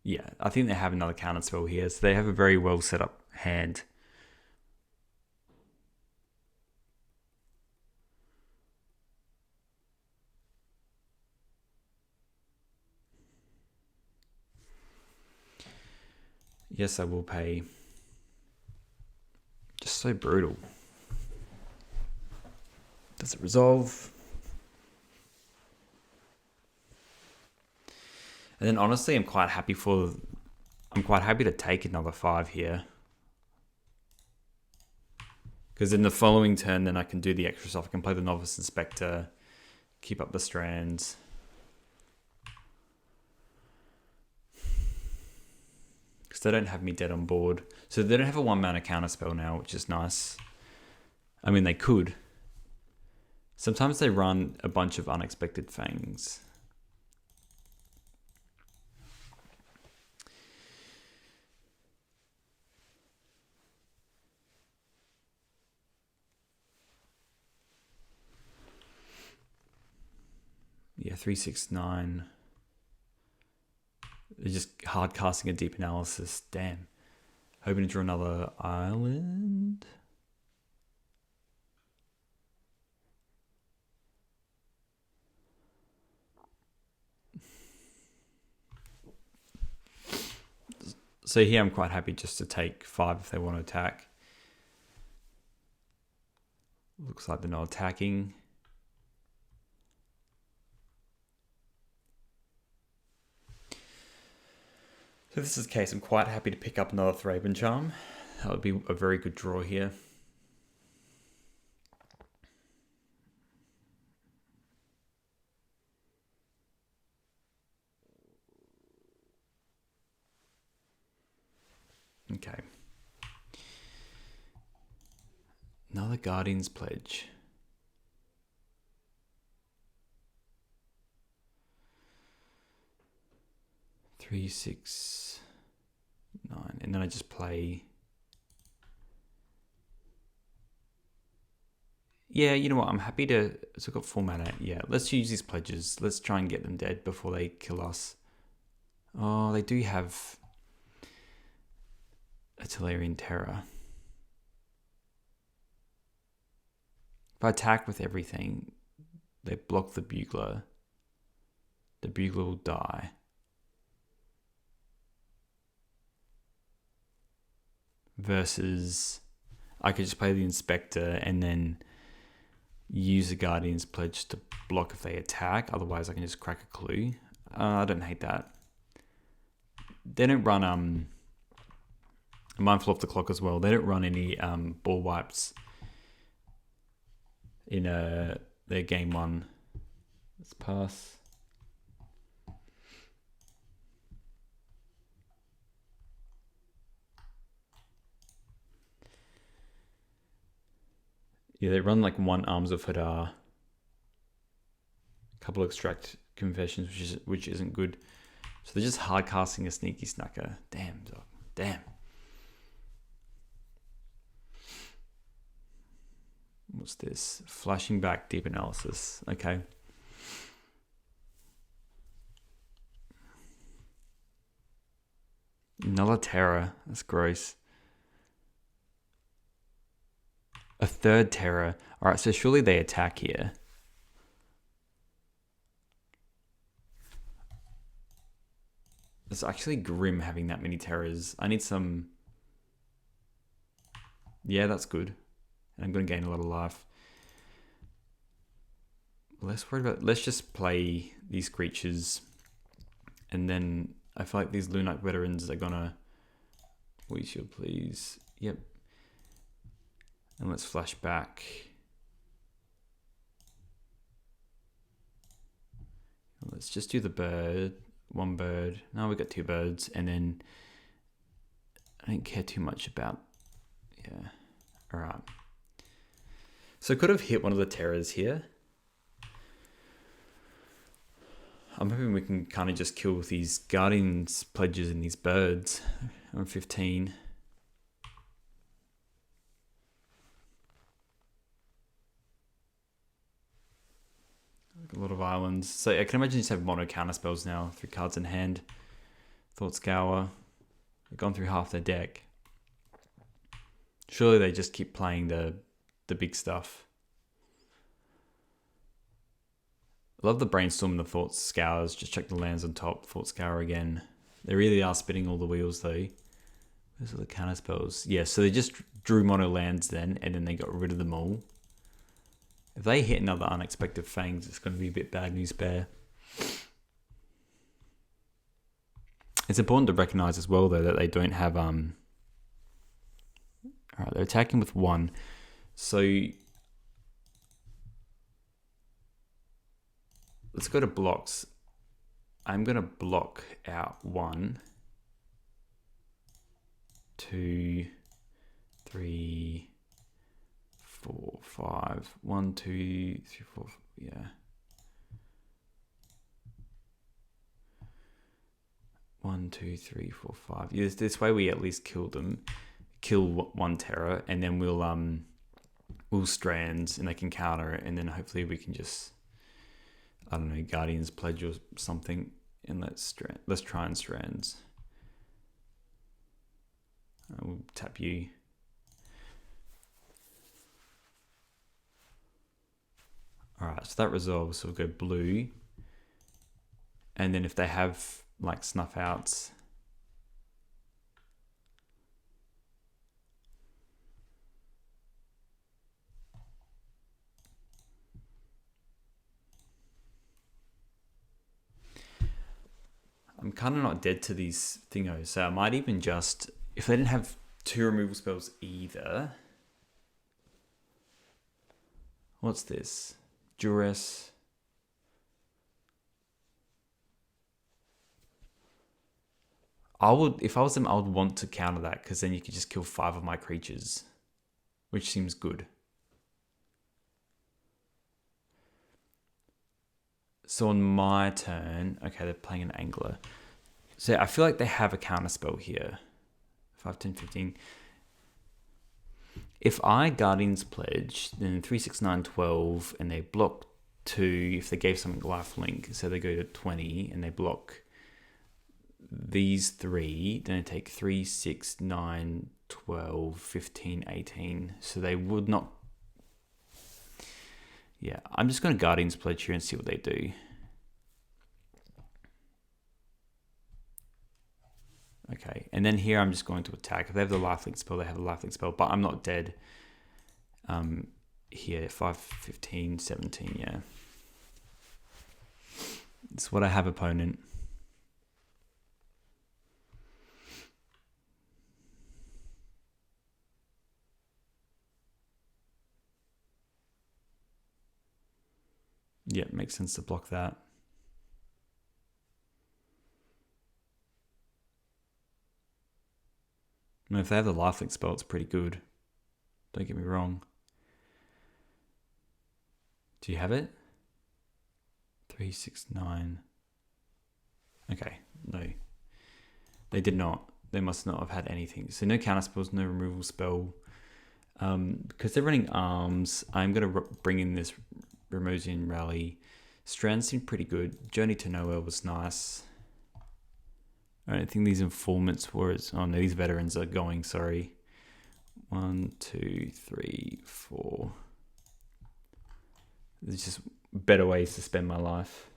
Yeah, I think they have another counter spell here. So they have a very well set up hand. Yes, I will pay. Just so brutal. Does it resolve? And then honestly, I'm quite happy to take another 5 here. Because in the following turn, then I can do the extra stuff. I can play the Novice Inspector, keep up the strands. Because they don't have me dead on board. So they don't have a 1-mana counterspell now, which is nice. I mean, they could. Sometimes they run a bunch of Unexpected Fangs. Yeah, 3, 6, 9. They're just hard casting a Deep Analysis. Damn. Hoping to draw another island. So here I'm quite happy just to take 5 if they want to attack. Looks like they're not attacking. So if this is the case, I'm quite happy to pick up another Thraben Charm. That would be a very good draw here. Okay. Another Guardian's Pledge. Three, 6, 9. And then I just play... Yeah, you know what? I'm happy to... So I've got 4 mana. Yeah, let's use these pledges. Let's try and get them dead before they kill us. Oh, they do have a Tellurian Terror. If I attack with everything, they block the Bugler. The Bugler will die. Versus, I could just play the Inspector and then use the Guardian's Pledge to block if they attack. Otherwise, I can just crack a Clue. I don't hate that. They don't run... Mindful of the Clock as well. They don't run any ball wipes in their game 1. Let's pass. Yeah, they run like 1 Arms of Hadar, a couple of Extract Confessions, which isn't good. So they're just hard casting a Sneaky Snacker. Damn, dog. Damn. What's this? Flashing back, Deep Analysis. Okay. Another Terror. That's gross. A 3rd Terror. Alright, so surely they attack here. It's actually grim having that many Terrors. I need some... Yeah, that's good. And I'm going to gain a lot of life. Less worried about... Let's just play these creatures. And then I feel like these Lunite Veterans are going to... We should please... Yep. And let's flash back. Let's just do the bird. 1 bird. No, we got 2 birds. And then I don't care too much about... Yeah. Alright. So I could have hit one of the Terrors here. I'm hoping we can kind of just kill with these Guardians Pledges and these birds on 15. A lot of islands. So I can imagine you just have mono counter spells now. 3 cards in hand. Thought Scour. They've gone through half their deck. Surely they just keep playing the big stuff. I love the Brainstorm and the Thought Scours. Just check the lands on top. Thought Scour again. They really are spinning all the wheels though. Those are the counter spells. Yeah, so they just drew mono lands then, and then they got rid of them all. If they hit another unexpected fangs, it's going to be a bit bad news bear. It's important to recognize as well, though, that they don't have... Alright, they're attacking with 1. So... let's go to blocks. I'm going to block out 1, 2, 3, 4, 5. 1, 2, 3, 4, yeah. One, two, 3, 4, 5. Yeah, this way we at least kill them. Kill 1 terror, and then we'll strands, and they can counter it, and then hopefully we can just, I don't know, Guardian's Pledge or something, and let's try and strands. We'll tap you. Alright, so that resolves, so we'll go blue. And then if they have like snuff outs, I'm kind of not dead to these thingos, so I might even just, if they didn't have 2 removal spells either, what's this? Duress. If I was them, I would want to counter that, because then you could just kill 5 of my creatures, which seems good. So on my turn, okay, they're playing an angler. So I feel like they have a counter spell here. 5, 10, 15. If I Guardian's Pledge, then 3, 6, 9, 12, and they block 2, if they gave something lifelink, so they go to 20, and they block these 3, then they take 3, 6, 9, 12, 15, 18. So they would not... yeah, I'm just going to Guardian's Pledge here and see what they do. Okay, and then here I'm just going to attack. If they have the lifelink spell, they have the lifelink spell, but I'm not dead. Here, 5, 15, 17, yeah. It's what I have, opponent. Yeah, it makes sense to block that. I mean, if they have the lifelink spell, it's pretty good. Don't get me wrong. Do you have it? 3, 6, 9. Okay, no. They did not. They must not have had anything. So no counter spells, no removal spell. Because they're running arms, I'm going to bring in this Ramosian Rally. Strands seemed pretty good. Journey to Nowhere was nice. I don't think these informants were... oh no, these veterans are going, sorry. 1, 2, 3, 4. There's just better ways to spend my life.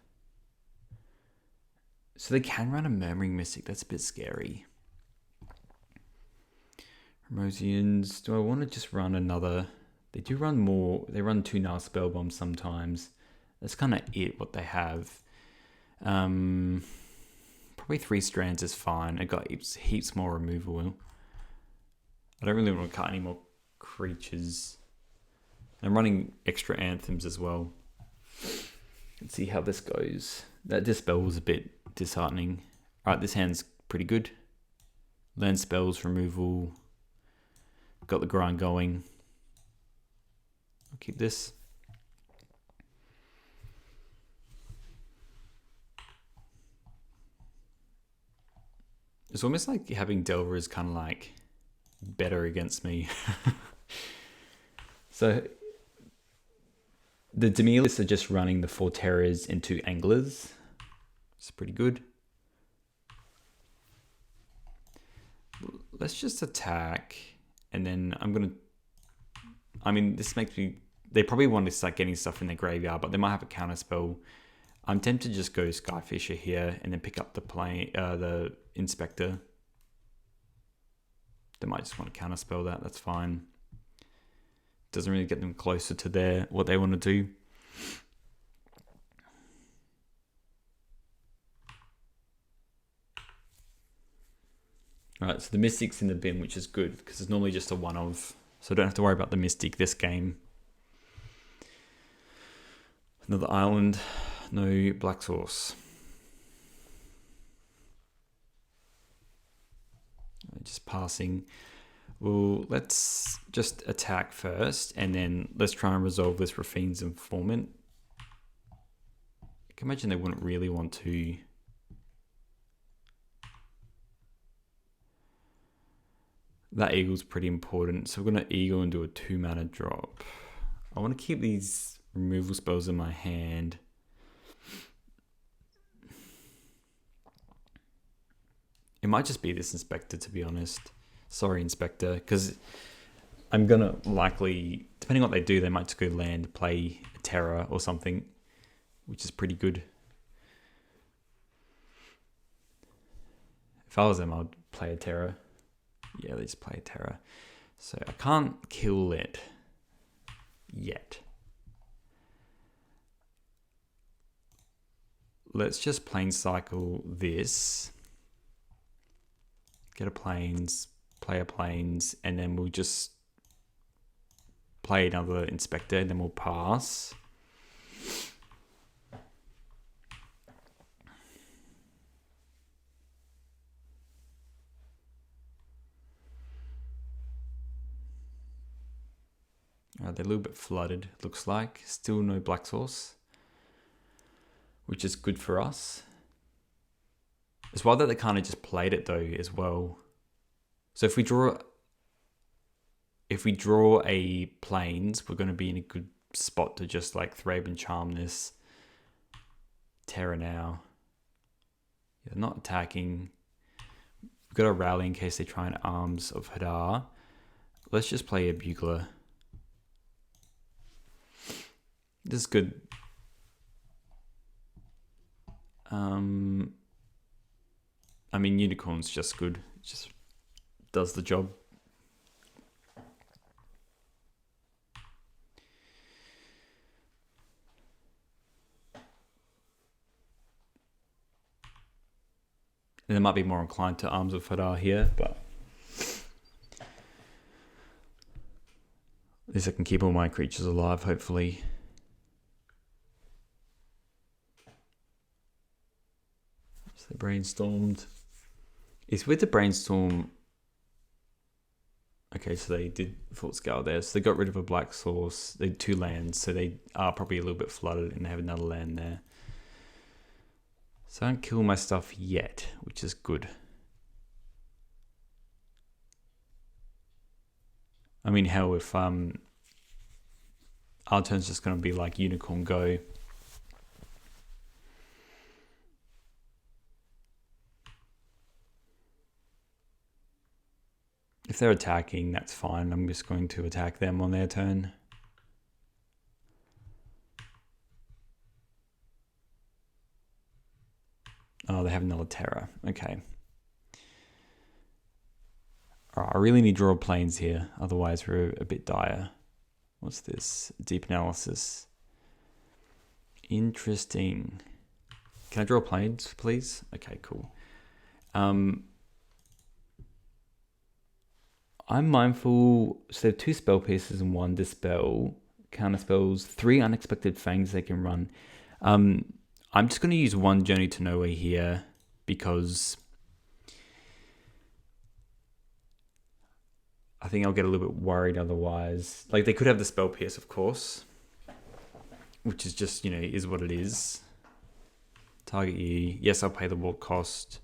So they can run a Murmuring Mystic. That's a bit scary. Ramosians. Do I want to just run another? They do run more. They run 2 Nar Spell Bombs sometimes. That's kind of it, what they have. Probably 3 strands is fine. I got heaps more removal. I don't really want to cut any more creatures. I'm running extra anthems as well. Let's see how this goes. That dispel was a bit disheartening. Alright, this hand's pretty good. Learn spells, removal. Got the grind going. I'll keep this. It's almost like having Delver is kind of like better against me. So the Demilists are just running the 4 terrors into anglers. It's pretty good. Let's just attack, and then I'm gonna... I mean, this makes me... They probably want to start getting stuff in their graveyard, but they might have a counter spell. I'm tempted to just go Skyfisher here and then pick up the Inspector. They might just want to counterspell that. That's fine. Doesn't really get them closer to what they want to do. Alright, so the Mystic's in the bin, which is good, because it's normally just a one-of. So I don't have to worry about the Mystic this game. Another island, no black source. Just passing. Well, let's just attack first, and then let's try and resolve this Rafine's Informant. I can imagine they wouldn't really want to... That eagle's pretty important, so we're going to eagle and do a 2-mana drop. I want to keep these removal spells in my hand. It might just be this Inspector, to be honest. Sorry, Inspector, because I'm going to likely, depending on what they do, they might just go land, play a Terror or something, which is pretty good. If I was them, I'd play a Terror. Yeah, they just play a Terror. So I can't kill it yet. Let's just plane cycle this. Get a planes, play a planes, and then we'll just play another Inspector, and then we'll pass. They're a little bit flooded, looks like. Still no black source, which is good for us. It's wild that they kind of just played it though as well. So if we draw a plains, we're going to be in a good spot to just like Thraben and charm this Terror now. Yeah, not attacking. We've got a rally in case they try an Arms of Hadar. Let's just play a Bugler. This is good. I mean, Unicorn's just good. It just does the job. And they might be more inclined to Arms of Hadar here, but at least I can keep all my creatures alive, hopefully. So they brainstormed. It's with the brainstorm. Okay, so they did full scale there. So they got rid of a black source. They had 2 lands, so they are probably a little bit flooded, and they have another land there. So I don't kill my stuff yet, which is good. I mean, hell, if our turn's just going to be like Unicorn go. If they're attacking, that's fine. I'm just going to attack them on their turn. Oh, they have another Terror. Okay. Alright, I really need draw planes here. Otherwise, we're a bit dire. What's this? Deep analysis. Interesting. Can I draw planes, please? Okay, cool. I'm mindful, so they have 2 spell pieces and 1 dispel, counter spells, 3 unexpected fangs they can run. I'm just going to use 1 Journey to Nowhere here because I think I'll get a little bit worried otherwise. Like, they could have the spell pierce, of course, which is just, is what it is. Target you. Yes, I'll pay the war cost.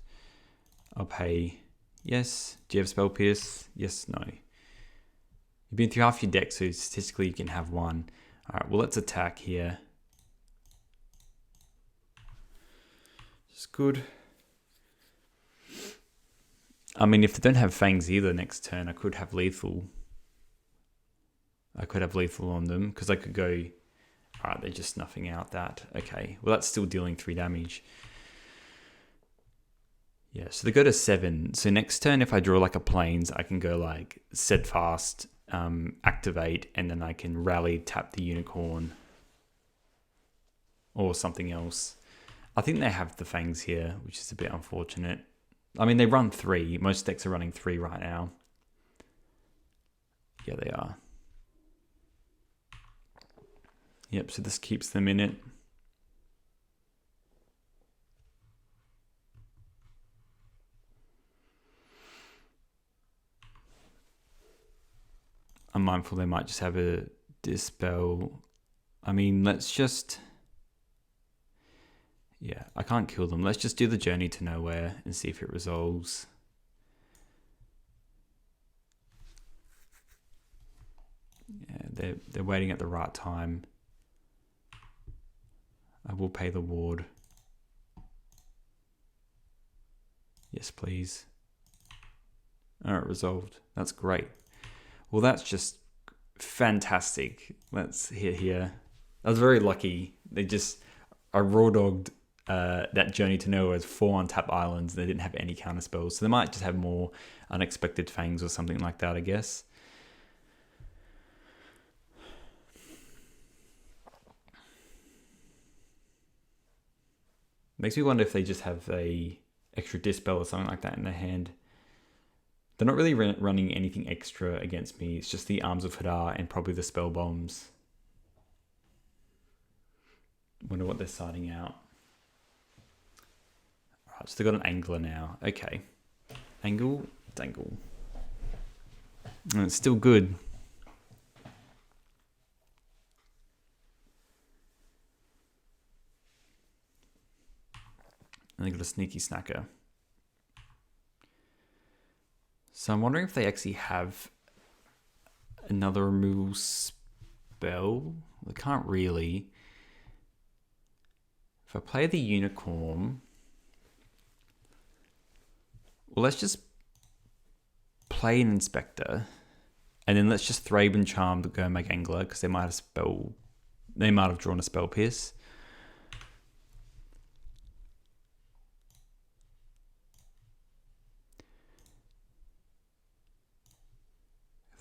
I'll pay... Yes. Do you have spell pierce? Yes, no. You've been through half your deck, so statistically you can have 1. Alright, well, let's attack here. It's good. I mean, if they don't have fangs either next turn, I could have lethal. I could have lethal on them, because I could go... Alright, they're just snuffing out that. Okay, well, that's still dealing 3 damage. Yeah, so they go to 7. So next turn, if I draw like a plains, I can go like steadfast, activate, and then I can rally, tap the unicorn or something else. I think they have the fangs here, which is a bit unfortunate. I mean, they run 3. Most decks are running 3 right now. Yeah, they are. Yep, so this keeps them in it. I'm mindful they might just have a dispel. I mean, let's just... Yeah, I can't kill them. Let's just do the Journey to Nowhere and see if it resolves. Yeah, they're waiting at the right time. I will pay the ward. Yes, please. Alright, resolved. That's great. Well, that's just fantastic. Let's hit here. I was very lucky. I raw dogged that Journey to Nowhere as 4 untap islands. They didn't have any counter spells, so they might just have more unexpected fangs or something like that, I guess. Makes me wonder if they just have a extra dispel or something like that in their hand. They're not really running anything extra against me. It's just the Arms of Hadar and probably the spell bombs. Wonder what they're siding out. Alright, so they've got an angler now. Okay. Angle, dangle. And it's still good. And they got a sneaky snacker. So I'm wondering if they actually have another removal spell. They can't really. If I play the unicorn, well, let's just play an inspector, and then let's just Thraben and Charm to go and make angler because they might have drawn a spell pierce.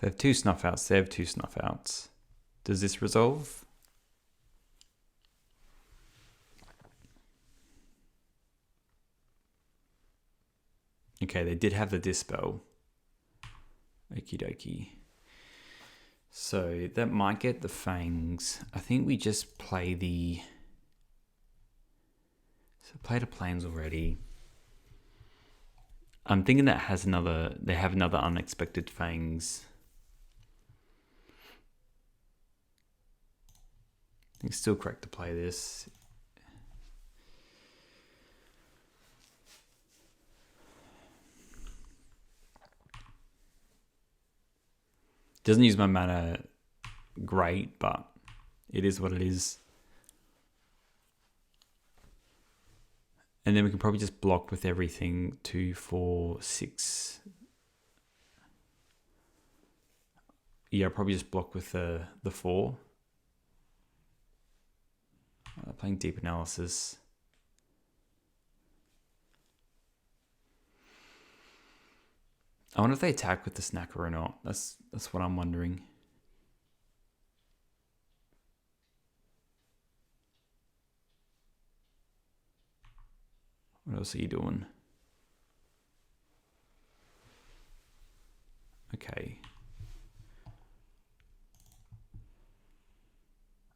They have 2 snuff outs. They have 2 snuff outs. Does this resolve? Okay, they did have the dispel. Okie dokie. So that might get the fangs. I think we just play the... So play the plains already. I'm thinking that they have another unexpected fangs. I think it's still correct to play this. Doesn't use my mana great, but it is what it is. And then we can probably just block with everything. 2, 4, 6. Yeah, I'll probably just block with the 4. Playing deep analysis. I wonder if they attack with the snacker or not. That's what I'm wondering. What else are you doing? Okay.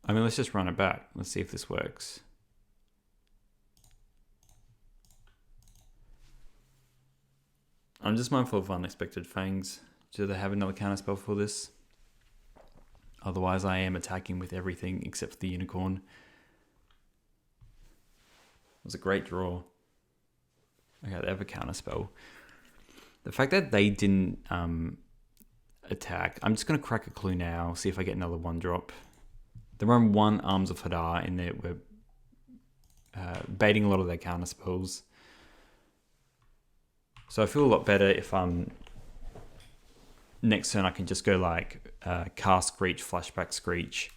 I mean, let's just run it back. Let's see if this works. I'm just mindful of unexpected fangs. Do they have another counterspell for this? Otherwise, I am attacking with everything except for the unicorn. It was a great draw. Okay, they have a counterspell. The fact that they didn't attack, I'm just going to crack a clue now, see if I get another 1-drop. They run 1 Arms of Hadar in there. We're baiting a lot of their counterspells. So I feel a lot better if next turn I can just go like cast Screech, flashback Screech.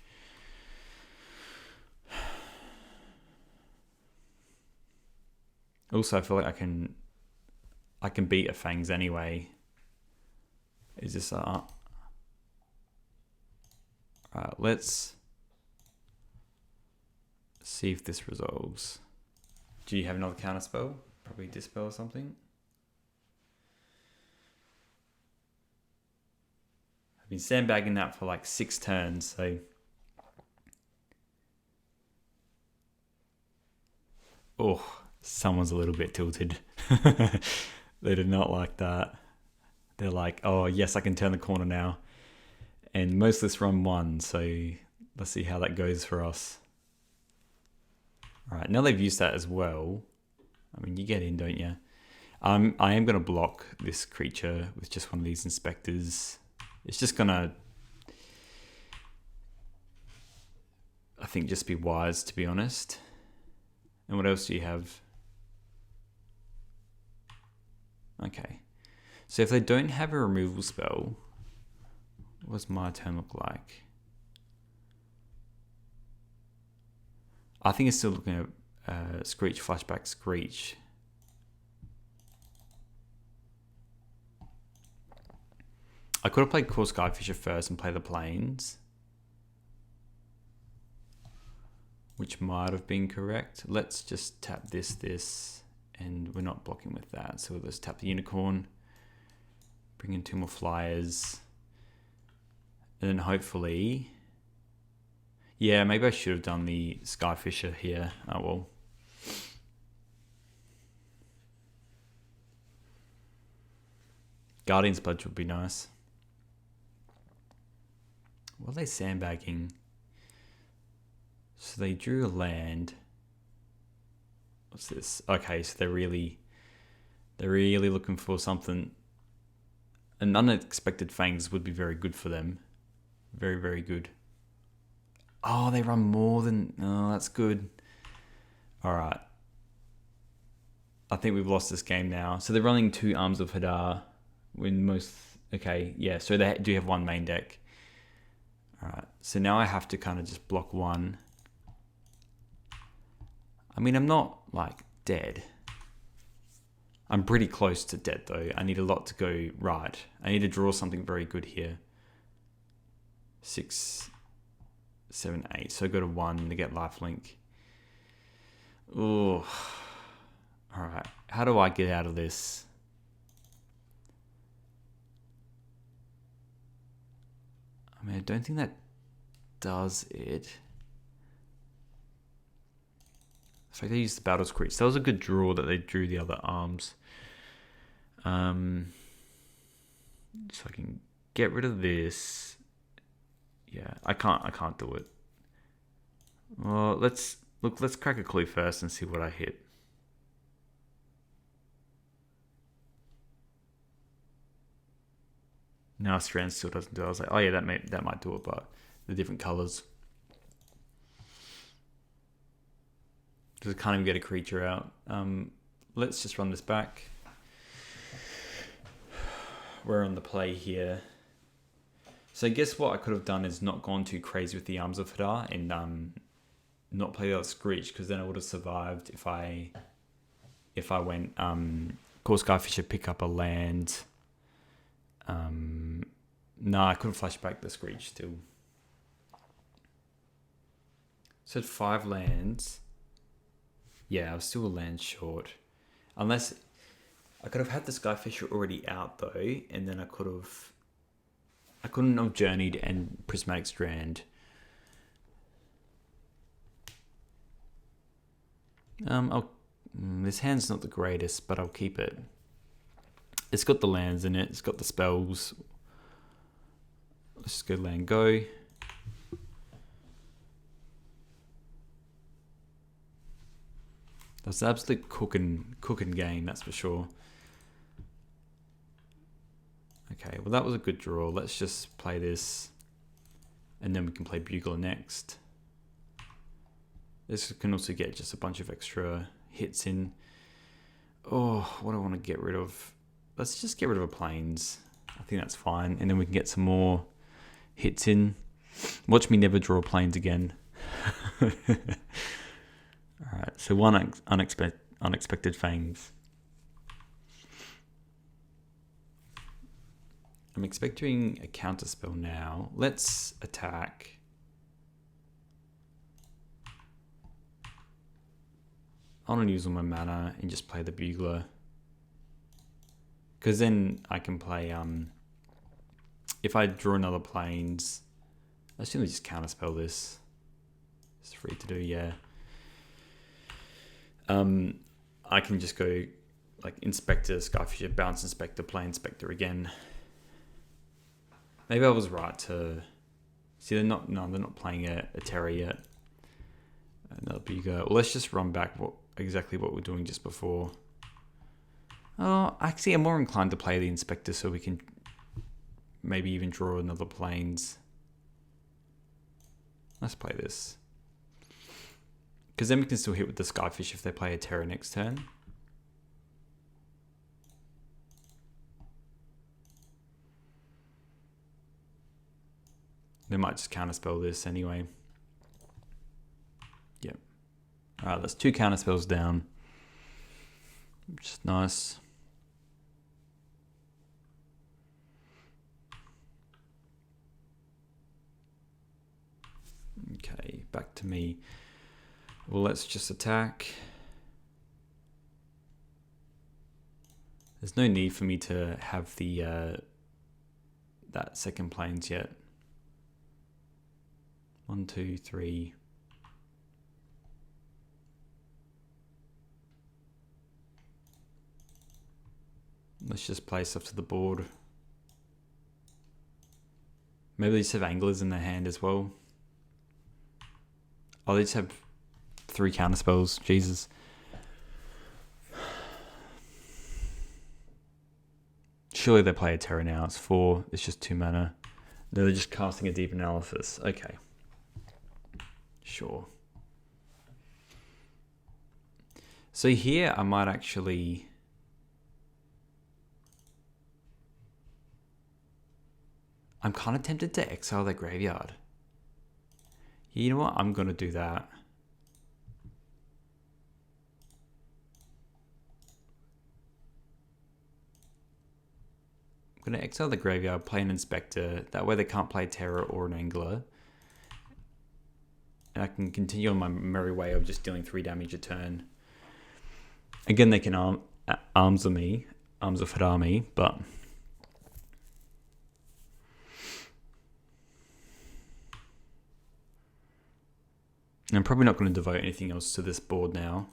Also, I feel like I can I can beat a Fangs anyway. Is this Alright, let's see if this resolves. Do you have another counter spell? Probably Dispel or something. I've been sandbagging that for like 6 turns, so. Oh, someone's a little bit tilted. They did not like that. They're like, oh yes, I can turn the corner now. And most of this run won, so let's see how that goes for us. Alright, now they've used that as well. I mean, you get in, don't you? I am going to block this creature with just one of these inspectors. It's just going to, I think, just be wise, to be honest. And what else do you have? Okay. So if they don't have a removal spell, what does my turn look like? I think it's still looking at Screech, Flashback, Screech. I could have played Core Skyfisher first and play the Plains, which might have been correct. Let's just tap this, and we're not blocking with that. So let's tap the Unicorn, bring in 2 more Flyers, and then hopefully, yeah, maybe I should have done the Skyfisher here. Oh well. Guardian's Pledge would be nice. What are they sandbagging? So they drew a land. What's this? Okay, so they're really looking for something. An unexpected Fangs would be very good for them. Very, very good. Oh, they run more than... Oh, that's good. Alright. I think we've lost this game now. So they're running 2 Arms of Hadar. When most... Okay, yeah, so they do have 1 main deck. Alright, so now I have to kind of just block 1. I mean, I'm not, like, dead. I'm pretty close to dead, though. I need a lot to go right. I need to draw something very good here. 6, 7, 8. So I go to 1 to get lifelink. Oh. Alright, how do I get out of this? I mean, I don't think that does it. In fact, they used the Battle Screech. That was a good draw that they drew the other arms. So I can get rid of this. Yeah, I can't do it. Well, let's crack a clue first and see what I hit. Now Strand still doesn't do it. I was like, oh yeah, that might do it, but the different colors. Just can't even get a creature out. Let's just run this back. We're on the play here. So guess what I could have done is not gone too crazy with the Arms of Hadar and not play the other Screech, because then I would have survived if I went Core Skyfisher, pick up a land. No, I couldn't flash back the Screech still. So 5 lands. Yeah, I was still a land short. Unless I could have had the Skyfisher already out though, and then I couldn't have journeyed and Prismatic Strand. This hand's not the greatest, but I'll keep it. It's got the lands in it. It's got the spells. Let's just go land go. That's an absolute cooking game, that's for sure. Okay, well that was a good draw. Let's just play this, and then we can play Bugler next. This can also get just a bunch of extra hits in. Oh, what do I want to get rid of? Let's just get rid of a Plains. I think that's fine, and then we can get some more hits in. Watch me never draw Plains again. Alright, so 1 unexpected Fangs. I'm expecting a counter spell now. Let's attack. I want to use all my mana and just play the Bugler. Because then I can play, if I draw another Plains, I assume I just counterspell this. It's free to do, yeah. I can just go like Inspector, Skyfisher, bounce Inspector, play Inspector again. Maybe I was right to see they're not playing a Terra yet. Another bigger. Well, let's just run back exactly what we're doing just before. Oh, actually, I'm more inclined to play the Inspector so we can maybe even draw another Plains. Let's play this. Because then we can still hit with the Skyfish if they play a Terra next turn. They might just counterspell this anyway. Yep. Alright, that's 2 counterspells down. Which is nice. Okay, back to me. Well, let's just attack. There's no need for me to have the that second Plains yet. 1, 2, 3. Let's just play stuff to the board. Maybe they just have Anglers in their hand as well. Oh, they just have 3 counterspells. Jesus. Surely they play a Terra now. It's 4. It's just 2 mana. No, they're just casting a Deep Analysis. Okay. Sure. So here I might actually... I'm kind of tempted to exile their graveyard. You know what? I'm going to do that. I'm going to exile the graveyard, play an Inspector. That way they can't play Terror or an Angler. And I can continue on my merry way of just dealing 3 damage a turn. Again, they can arms of Hadami, but... I'm probably not going to devote anything else to this board now.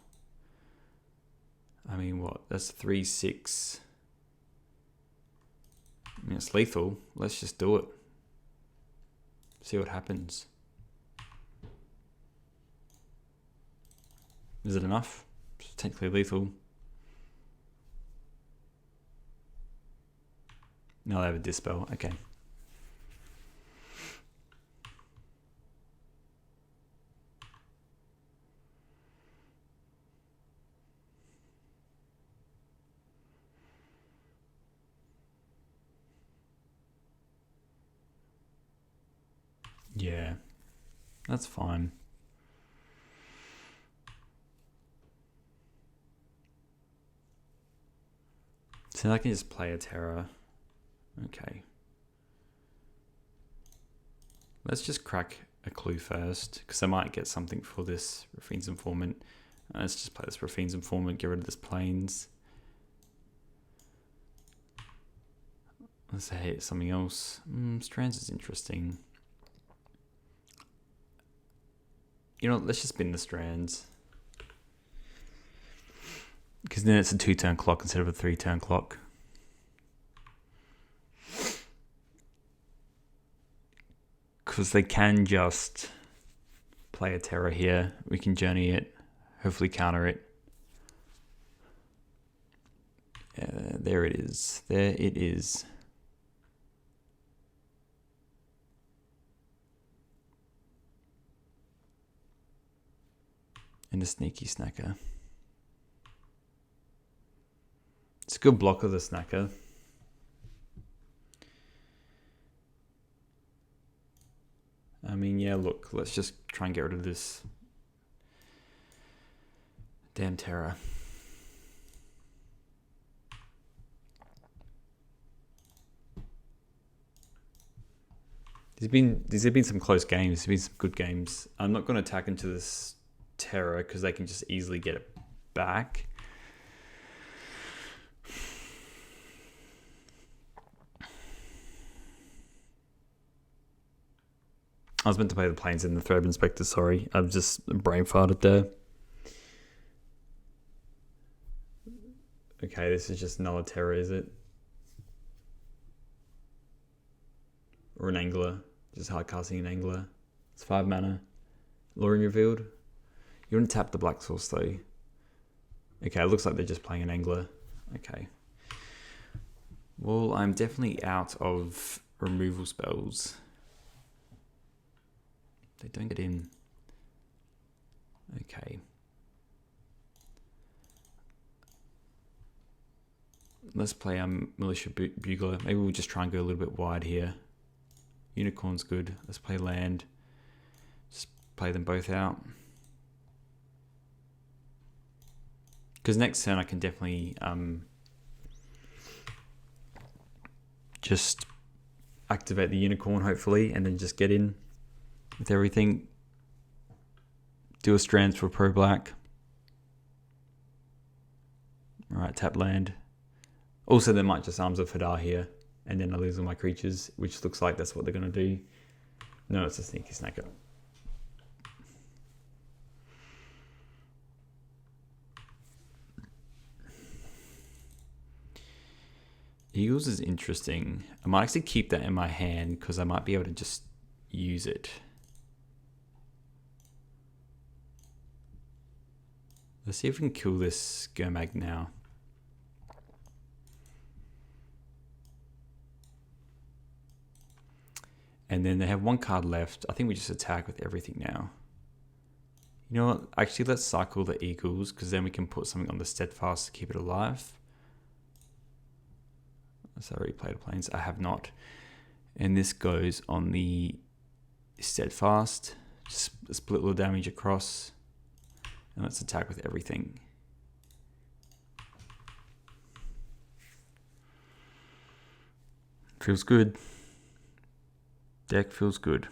I mean, what? That's 3, 6. I mean, it's lethal. Let's just do it. See what happens. Is it enough? It's technically lethal. No, they have a Dispel. Okay. Yeah, that's fine. So I can just play a Terra. Okay. Let's just crack a clue first, because I might get something for this Raffine's Informant. Let's just play this Raffine's Informant, get rid of this Plains. Let's say something else. Strands is interesting. You know, let's just bin the Strands. Because then it's a 2-turn clock instead of a 3-turn clock. Because they can just play a Terror here. We can journey it, hopefully counter it. There it is. There it is. And a Sneaky Snacker. It's a good block of the Snacker. I mean, yeah, look, let's just try and get rid of this damn Terror. There's been some close games. There's been some good games. I'm not going to attack into this Terror because they can just easily get it back. I was meant to play the Plains and the Thread Inspector, sorry. I've just brain farted there. Okay, this is just another Terror, is it? Or an Angler. Just hard casting an Angler. It's 5 mana. Luring Revealed. You want to tap the Black Source though. Okay, it looks like they're just playing an Angler. Okay. Well, I'm definitely out of removal spells. They don't get in. Okay. Let's play Militia Bugler. Maybe we'll just try and go a little bit wide here. Unicorn's good. Let's play land. Just play them both out. Because next turn I can definitely just activate the Unicorn hopefully and then just get in with everything. Do a Strands for Pro Black. Alright, tap land. Also, they might just Arms of Hadar here, and then I lose all my creatures, which looks like that's what they're going to do. No, it's a Sneaky Snacker. Eagles is interesting. I might actually keep that in my hand, because I might be able to just use it. Let's see if we can kill this Gurmag now. And then they have 1 card left. I think we just attack with everything now. You know what? Actually, let's cycle the Eagles, because then we can put something on the Steadfast to keep it alive. So I already played a Plains. I have not. And this goes on the Steadfast. Just split little damage across. And let's attack with everything. Feels good. Deck feels good.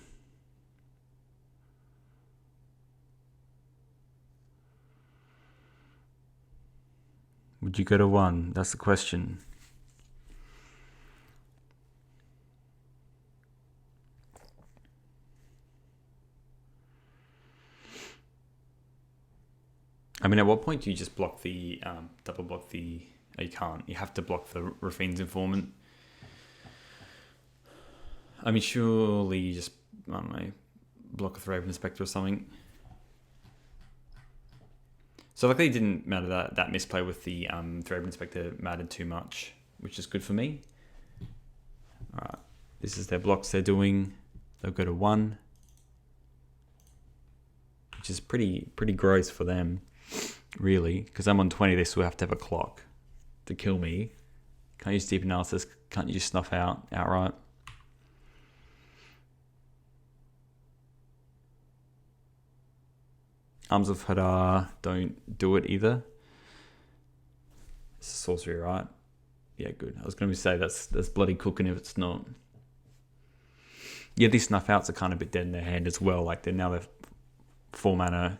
Would you go to 1? That's the question. I mean, at what point do you just block the, double block the, oh, you can't. You have to block the Rafine's Informant. I mean, surely you just, I don't know, block a Thraven Inspector or something. So luckily it didn't matter that misplay with the Thraven Inspector mattered too much, which is good for me. Alright, this is their blocks they're doing. They'll go to 1. Which is pretty gross for them, really. Because I'm on 20, they still have to have a clock to kill me. Can't use Deep Analysis, can't you just snuff out outright? Arms of Hadar don't do it either. It's a sorcery, right? Yeah, good. I was going to say that's bloody cooking if it's not. Yeah, these snuff outs are kind of a bit dead in their hand as well. Like they're 4 mana,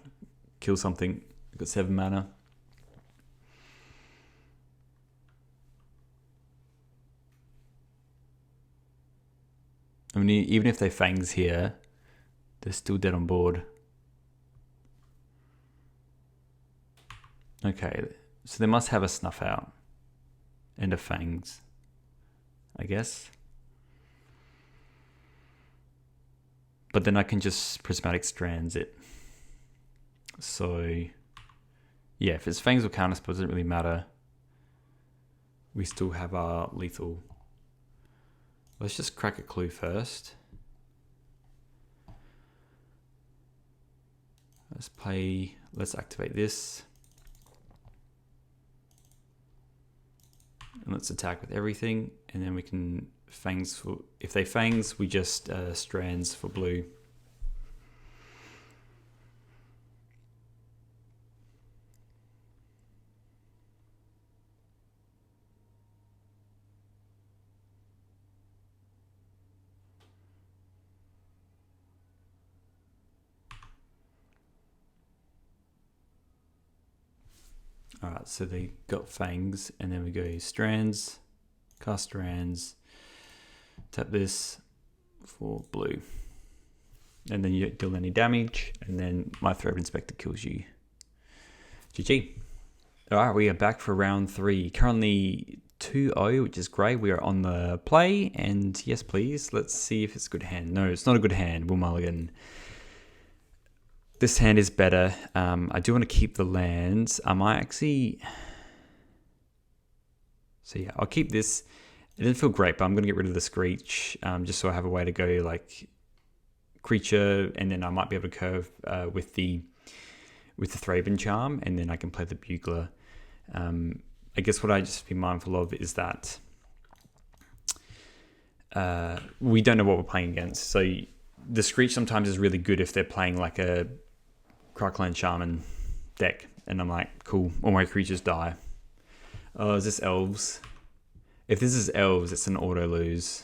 kill something. They've got 7 mana. I mean, even if they Fangs here, they're still dead on board. Okay, so they must have a Snuff Out and a Fangs, I guess. But then I can just Prismatic Strands it. So, yeah, if it's Fangs or Counterspell, it doesn't really matter. We still have our lethal. Let's just crack a clue first. Let's activate this. And let's attack with everything. And then we can Fangs for, if they Fangs, we just Strands for blue. Alright, so they got fangs, and then we go strands, cast strands, tap this for blue. And then you don't deal any damage, and then my Thread Inspector kills you. GG. Alright, we are back for round 3. Currently 2-0, which is great. We are on the play, and yes please, let's see if it's a good hand. No, it's not a good hand. Will mulligan. This hand is better. I do want to keep the lands. I might actually... So yeah, I'll keep this. It didn't feel great, but I'm going to get rid of the Screech, just so I have a way to go like creature, and then I might be able to curve with the Thraben Charm, and then I can play the Bugler. I guess what I just be mindful of is that we don't know what we're playing against. So the Screech sometimes is really good if they're playing like a Crackland Shaman deck, and I'm like, cool, all my creatures die. Oh, is this Elves? If this is Elves, it's an auto lose,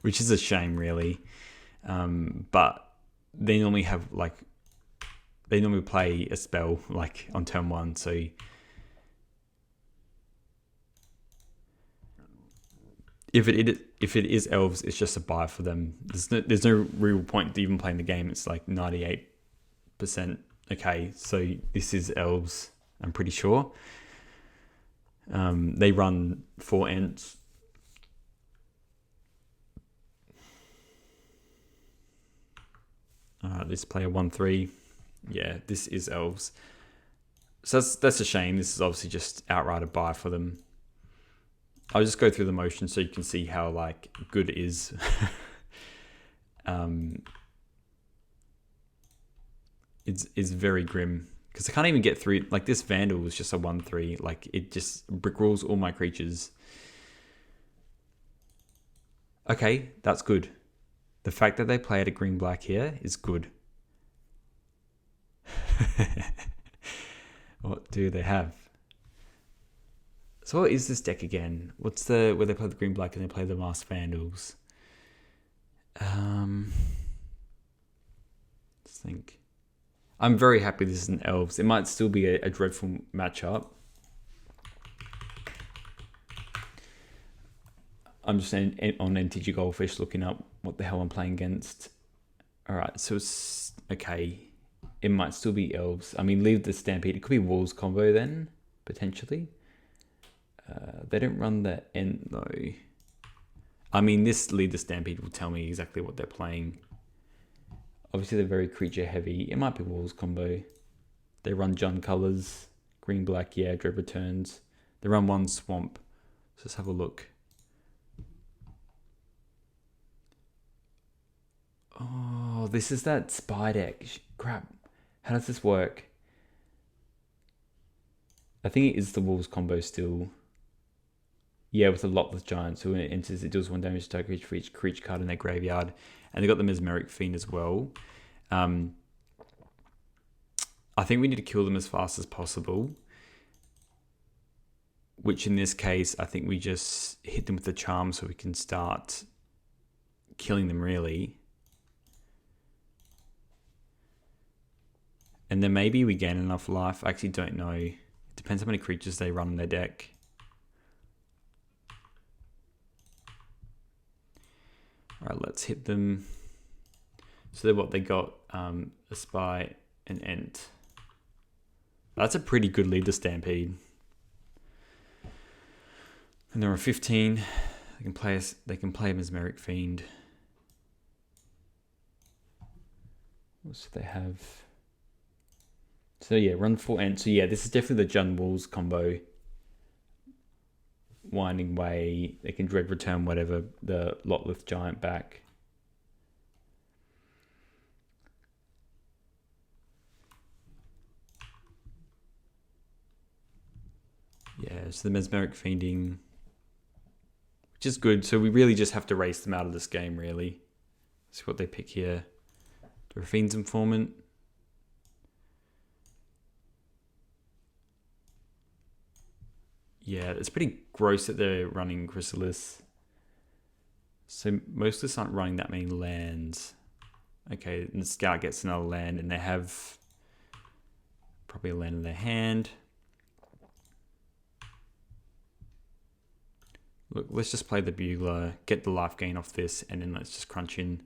which is a shame, really. But they normally have like, they normally play a spell like on turn 1, so if it is Elves, it's just a buy for them. There's no real point to even playing the game. It's like 98%. Okay, so this is Elves, I'm pretty sure. They run 4 Ents. This player 1/3. Yeah, this is Elves. So that's a shame. This is obviously just outright a buy for them. I'll just go through the motion so you can see how like good it is. It's very grim because I can't even get through. Like this Vandal was just a 1/3. Like it just brick rolls all my creatures. Okay, that's good. The fact that they play at a green-black here is good. What do they have? So what is this deck again? What's the where they play the green-black and they play the Masked Vandals? Let's think. I'm very happy this isn't Elves. It might still be a dreadful matchup. I'm just on MTG Goldfish looking up what the hell I'm playing against. Alright, so it's okay. It might still be Elves. I mean, leave the Stampede. It could be Wolves combo then, potentially. They don't run the Ent though. I mean, this Lead the Stampede will tell me exactly what they're playing. Obviously, they're very creature heavy. It might be Wolves combo. They run Jund colors. Green, black, yeah, Dread Returns. They run 1 Swamp. So let's have a look. Oh, this is that spy deck. Crap. How does this work? I think it is the Wolves combo still. Yeah, with the Lotless Giant. So when it enters, it deals 1 damage to target creature for each creature card in their graveyard. And they got the Mesmeric Fiend as well. I think we need to kill them as fast as possible. Which in this case, I think we just hit them with the charm so we can start killing them really. And then maybe we gain enough life. I actually don't know. It depends how many creatures they run in their deck. Alright, let's hit them. So what they got, a Spy, an Ent. That's a pretty good lead to Stampede. And there are 15. They can play a Mesmeric Fiend. What else do they have? So yeah, run 4 Ent. So yeah, this is definitely the Jund Wolves combo. Winding Way. They can Dread Return whatever, the Lotless Giant back. Yeah, so the Mesmeric Fiending, which is good. So we really just have to race them out of this game, really. See what they pick here. The Fiend's Informant. Yeah, it's pretty gross that they're running Chrysalis. So most of us aren't running that many lands. Okay, and the Scout gets another land, and they have probably a land in their hand. Look, let's just play the Bugler, get the life gain off this, and then let's just crunch in.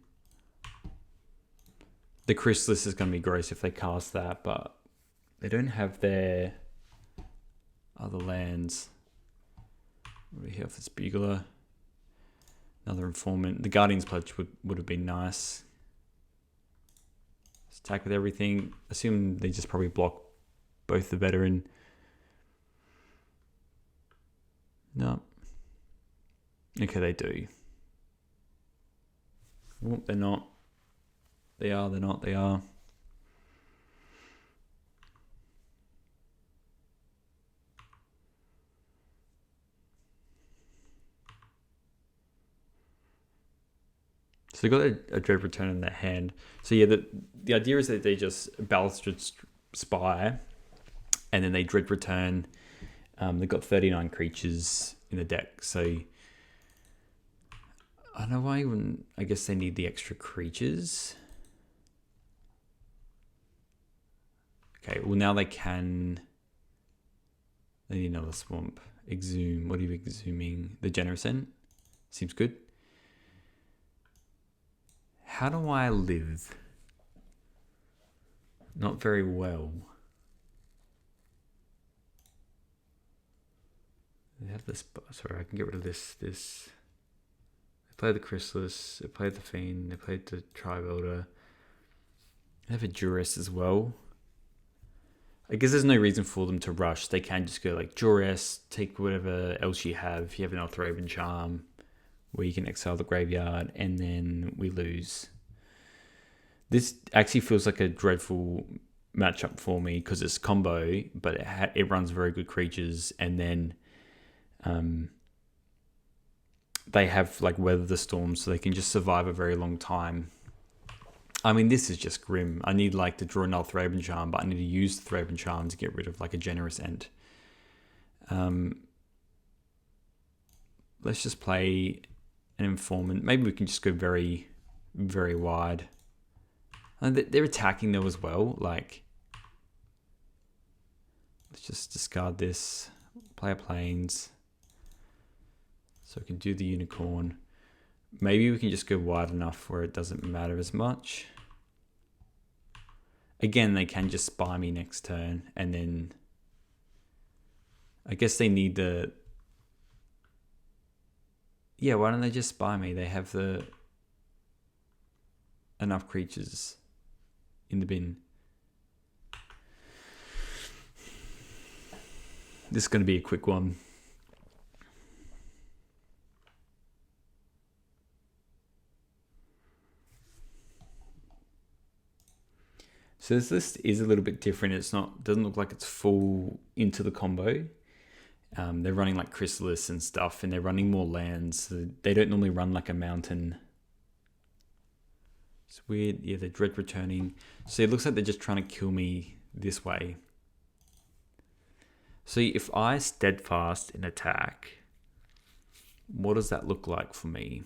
The Chrysalis is going to be gross if they cast that, but they don't have their other lands. What do we have? This Bugler. Another Informant. The Guardian's Pledge would have been nice. Let's attack with everything. Assume they just probably block both the veteran. No. Okay, they do. Well, they're not. They are, they're not, they are. So they got a Dread Return in their hand. So yeah, the idea is that they just Ballasted Spire, and then they Dread Return. They've got 39 creatures in the deck, so I don't know why even. I guess they need the extra creatures. Okay, well now they can. They need another swamp. Exhume. What are you exhuming? The Generous End? Seems good. How do I live? Not very well. They have this. Sorry, I can get rid of this. They play the Chrysalis. They play the Fiend. They played the Tri-Builder. They have a Duress as well. I guess there's no reason for them to rush. They can just go like Duress, take whatever else you have. If you have an Elthraven Charm, where you can exile the graveyard, and then we lose. This actually feels like a dreadful matchup for me because it's combo, but it runs very good creatures, and then they have like Weather the Storm, so they can just survive a very long time. I mean, this is just grim. I need like to draw an Elthraven Charm, but I need to use the Thraben Charm to get rid of like a Generous End. Let's just play an Informant. Maybe we can just go very, very wide. And they're attacking though as well. Like, let's just discard this. Play our Plains. So we can do the Unicorn. Maybe we can just go wide enough where it doesn't matter as much. Again, they can just spy me next turn, and then I guess they need the. Yeah, why don't they just spy me? They have the enough creatures in the bin. This is going to be a quick one. So this list is a little bit different. It's not, doesn't look like it's full into the combo. They're running like Chrysalis and stuff, and they're running more lands. So they don't normally run like a mountain. It's weird. Yeah, they're Dread Returning. So it looks like they're just trying to kill me this way. So if I Steadfast in attack, what does that look like for me?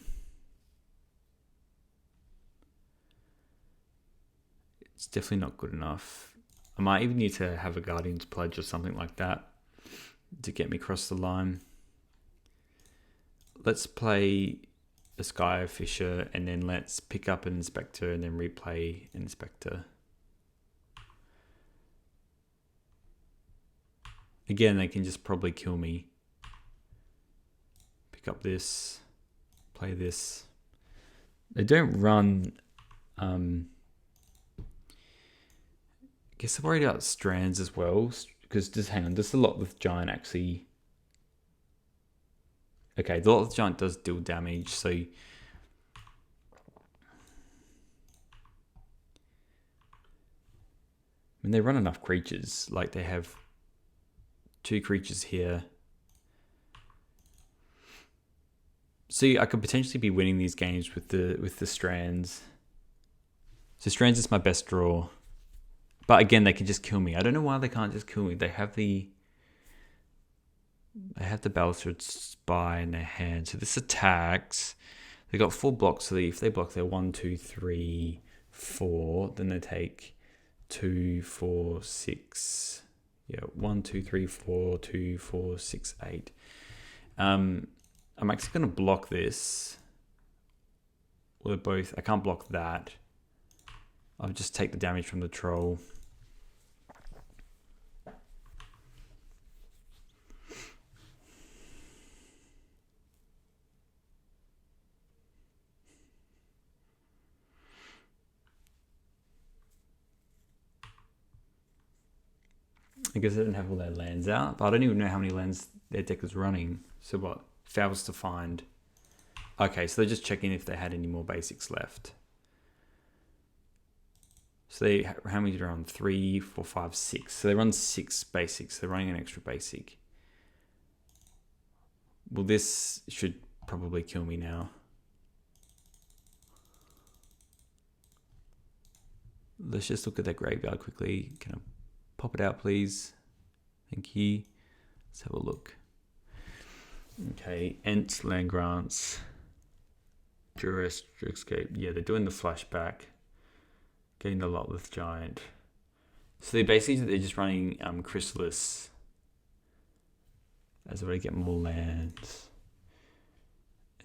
It's definitely not good enough. I might even need to have a Guardian's Pledge or something like that to get me across the line. Let's play a Sky Fisher, and then let's pick up an Inspector and then replay an Inspector. Again, they can just probably kill me. Pick up this, play this. They don't run. I guess I'm worried about Strands as well, because just hang on, just a lot with Giant actually. Okay, the lot with Giant does deal damage, so when they run enough creatures, like they have 2 creatures here. See, I could potentially be winning these games with the Strands. So Strands is my best draw. But again, they can just kill me. I don't know why they can't just kill me. They have the Ballasted Spy in their hand. So this attacks. They got 4 blocks. So if they block, they're 1, 2, 3, 4. Then they take 2, 4, 6. Yeah, 1, 2, 3, 4, 2, 4, 6, 8. I'm actually going to block this. Well, both. I can't block that. I'll just take the damage from the troll. I guess I didn't have all their lands out, but I don't even know how many lands their deck is running. So what? Fails to find. Okay, so they're just checking if they had any more basics left. So they, how many did they run? 3, 4, 5, 6. So they run 6 basics. They're running an extra basic. Well, this should probably kill me now. Let's just look at their graveyard quickly. Can I pop it out, please? Thank you. Let's have a look. Okay, Ents, land grants, Duress, Escape. Yeah, they're doing the flashback. Getting the Lotleth Giant. So they're just running Chrysalis as a way to get more lands.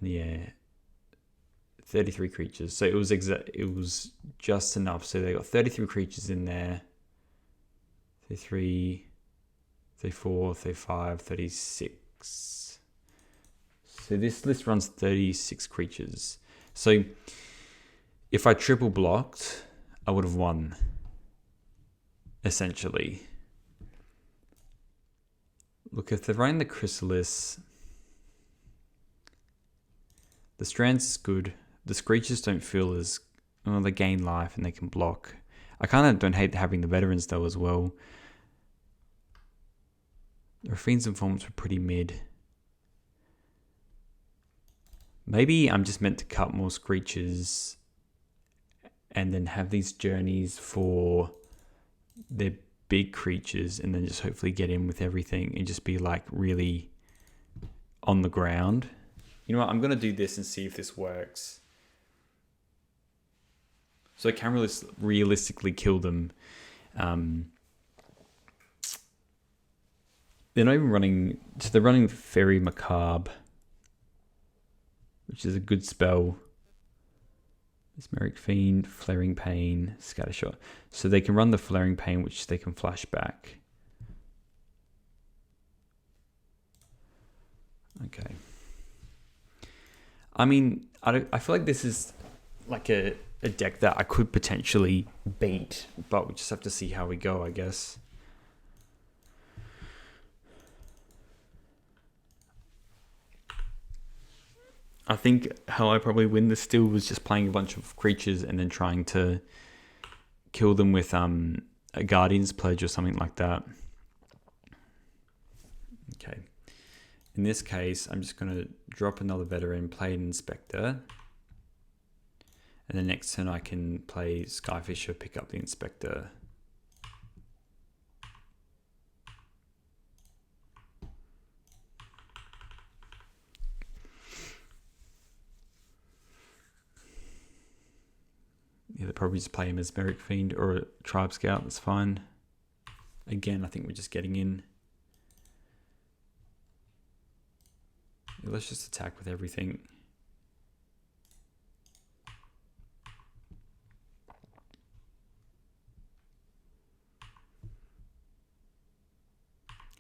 And yeah, 33 creatures. So it was just enough. So they got 33 creatures in there. 33, 34, 35, 36. So this list runs 36 creatures. So if I triple blocked, I would have won, essentially. Look, if they're running the Chrysalis, the Strands is good. The Screeches don't feel as... Well, they gain life and they can block. I kind of don't hate having the Veterans, though, as well. The Fiends and Forms were pretty mid. Maybe I'm just meant to cut more Screeches and then have these journeys for their big creatures and then just hopefully get in with everything and just be like really on the ground. You know what? I'm going to do this and see if this works. So I can realistically kill them. They're not even running... So they're running Fairy Macabre, which is a good spell. Mesmeric Fiend, Flaring Pain, Scattershot. So they can run the Flaring Pain, which they can flash back. Okay. I mean, I feel like this is like a deck that I could potentially beat, but we just have to see how we go, I guess. I think how I probably win this still was just playing a bunch of creatures and then trying to kill them with a Guardian's Pledge or something like that. Okay. In this case, I'm just going to drop another Veteran, play an Inspector. And the next turn I can play Skyfisher, pick up the Inspector. Yeah, they'll probably just play him as Mesmeric Fiend or a Tribe Scout, that's fine. Again, I think we're just getting in. Yeah, let's just attack with everything.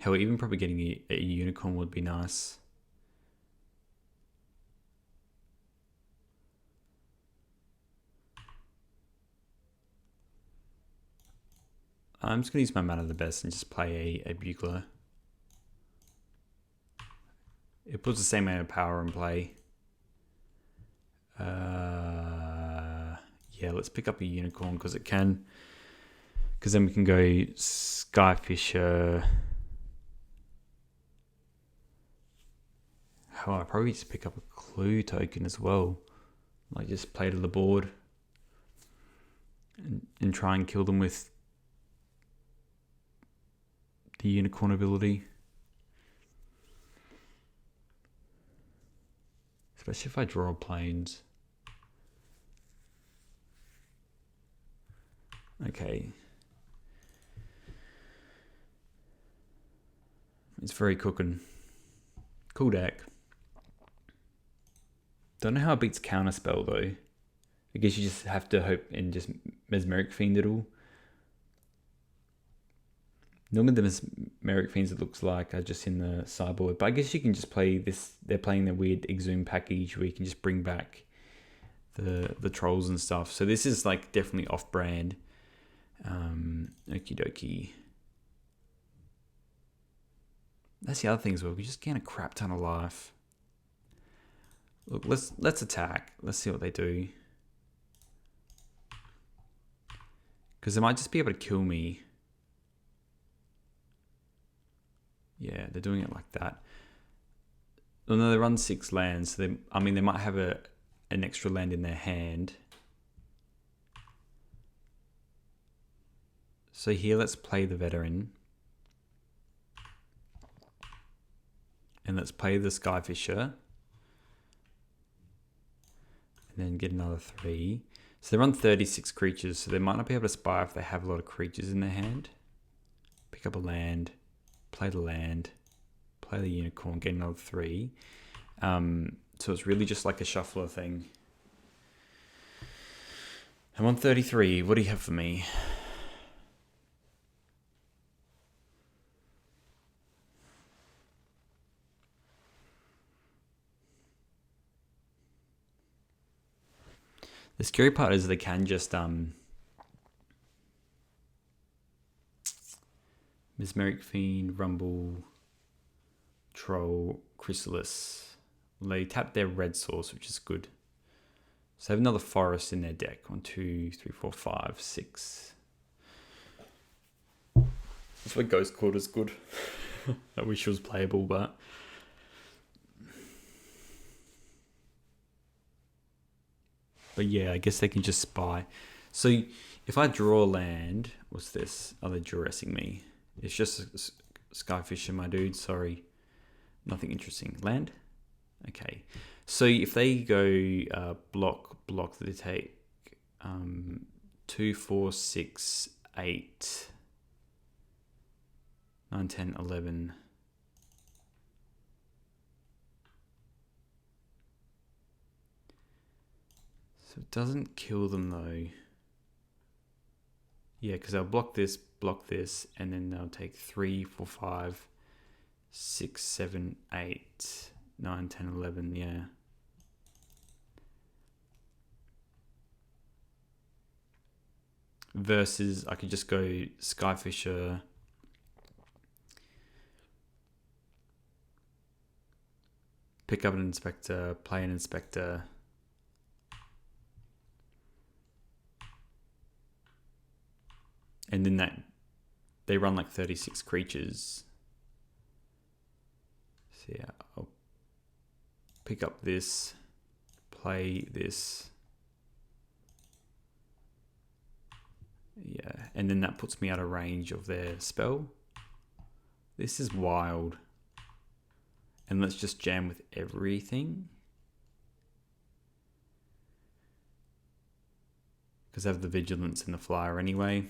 Hell, even probably getting a Unicorn would be nice. I'm just going to use my mana the best and just play a Bugler. It puts the same amount of power in play. Yeah, let's pick up a Unicorn because it can. Because then we can go Skyfisher. Oh, I'll probably just pick up a Clue token as well. Like just play to the board. And try and kill them with the Unicorn ability. Especially if I draw planes. Okay. It's very cooking. Cool deck. Don't know how it beats Counterspell though. I guess you just have to hope and just Mesmeric Fiend it all. Normally the Mesmeric Fiends it looks like are just in the sideboard, but I guess you can just play this. They're playing the weird Exhume package where you can just bring back the trolls and stuff. So this is like definitely off-brand. Okie dokie. That's the other thing as well. We just gain a crap ton of life. Look, let's attack. Let's see what they do. Because they might just be able to kill me. Yeah, they're doing it like that. Oh, no, they run 6 lands. So they might have an extra land in their hand. So here, let's play the veteran. And let's play the Skyfisher. And then get another 3. So they run 36 creatures. So they might not be able to spy if they have a lot of creatures in their hand. Pick up a land. Play the land. Play the unicorn. Get another 3. So it's really just like a shuffler thing. I'm on 33. What do you have for me? The scary part is they can just Mesmeric Fiend, Rumble, Troll, Chrysalis. They tap their red source, which is good. So they have another forest in their deck. 1, 2, 3, 4, 5, 6. That's why Ghost Court is good. I wish it was playable, but yeah, I guess they can just spy. So if I draw a land, what's this? Oh, they're duressing me. It's just a Skyfisher, my dude. Sorry. Nothing interesting. Land? Okay. So if they go block, they take 2, 4, 6, 8, 9, 10, 11. So it doesn't kill them though. Yeah, because they'll block this, and then they'll take 3, 4, 5, 6, 7, 8, 9, 10, 11, yeah. Versus I could just go Skyfisher, pick up an Inspector, play an Inspector. And then they run like 36 creatures. So yeah, I'll pick up this, play this. Yeah, and then that puts me out of range of their spell. This is wild. And let's just jam with everything. Because I have the Vigilance and the Flyer anyway.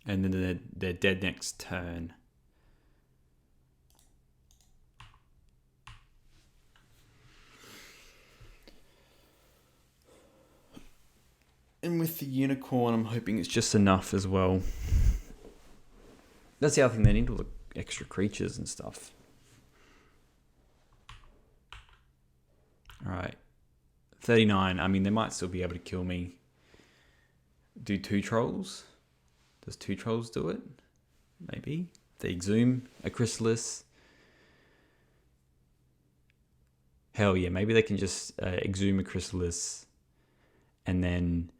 And then they're dead next turn. And with the unicorn, I'm hoping it's just enough as well. That's the other thing, they need all the extra creatures and stuff. Alright. 39. I mean, they might still be able to kill me. Do 2 trolls? Does 2 trolls do it? Maybe. They exhume a Chrysalis. Hell yeah, maybe they can just exhume a Chrysalis and then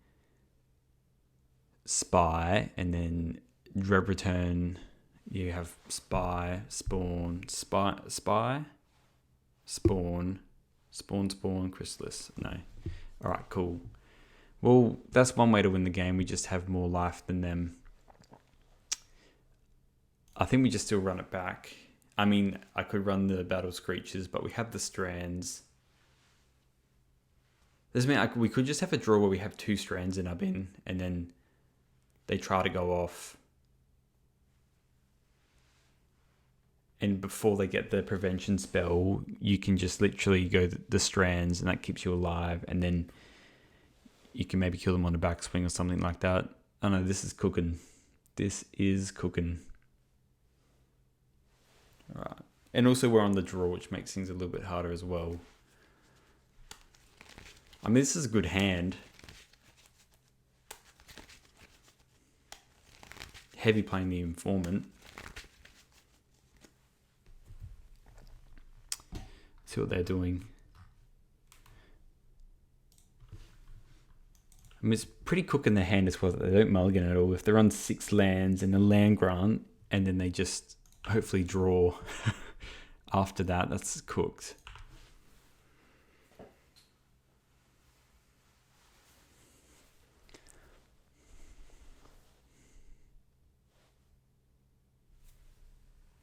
spy, and then dread return. You have spy, spawn, spawn, Chrysalis. No. Alright, cool. Well, that's one way to win the game. We just have more life than them. I think we just still run it back. I mean, I could run the Battle Screeches, but we have the Strands. This means we could just have a draw where we have 2 Strands in our bin, and then they try to go off. and before they get the prevention spell, you can just literally go the strands, and that keeps you alive, and then you can maybe kill them on a backswing or something like that. Oh no, this is cooking. This is cooking. All right. And also we're on the draw, which makes things a little bit harder as well. I mean, this is a good hand. Heavy playing the informant. See what they're doing. I mean, it's pretty cooking their hand as well. They don't mulligan at all. If they're on 6 lands and a land grant, and then they just hopefully draw after that, that's cooked.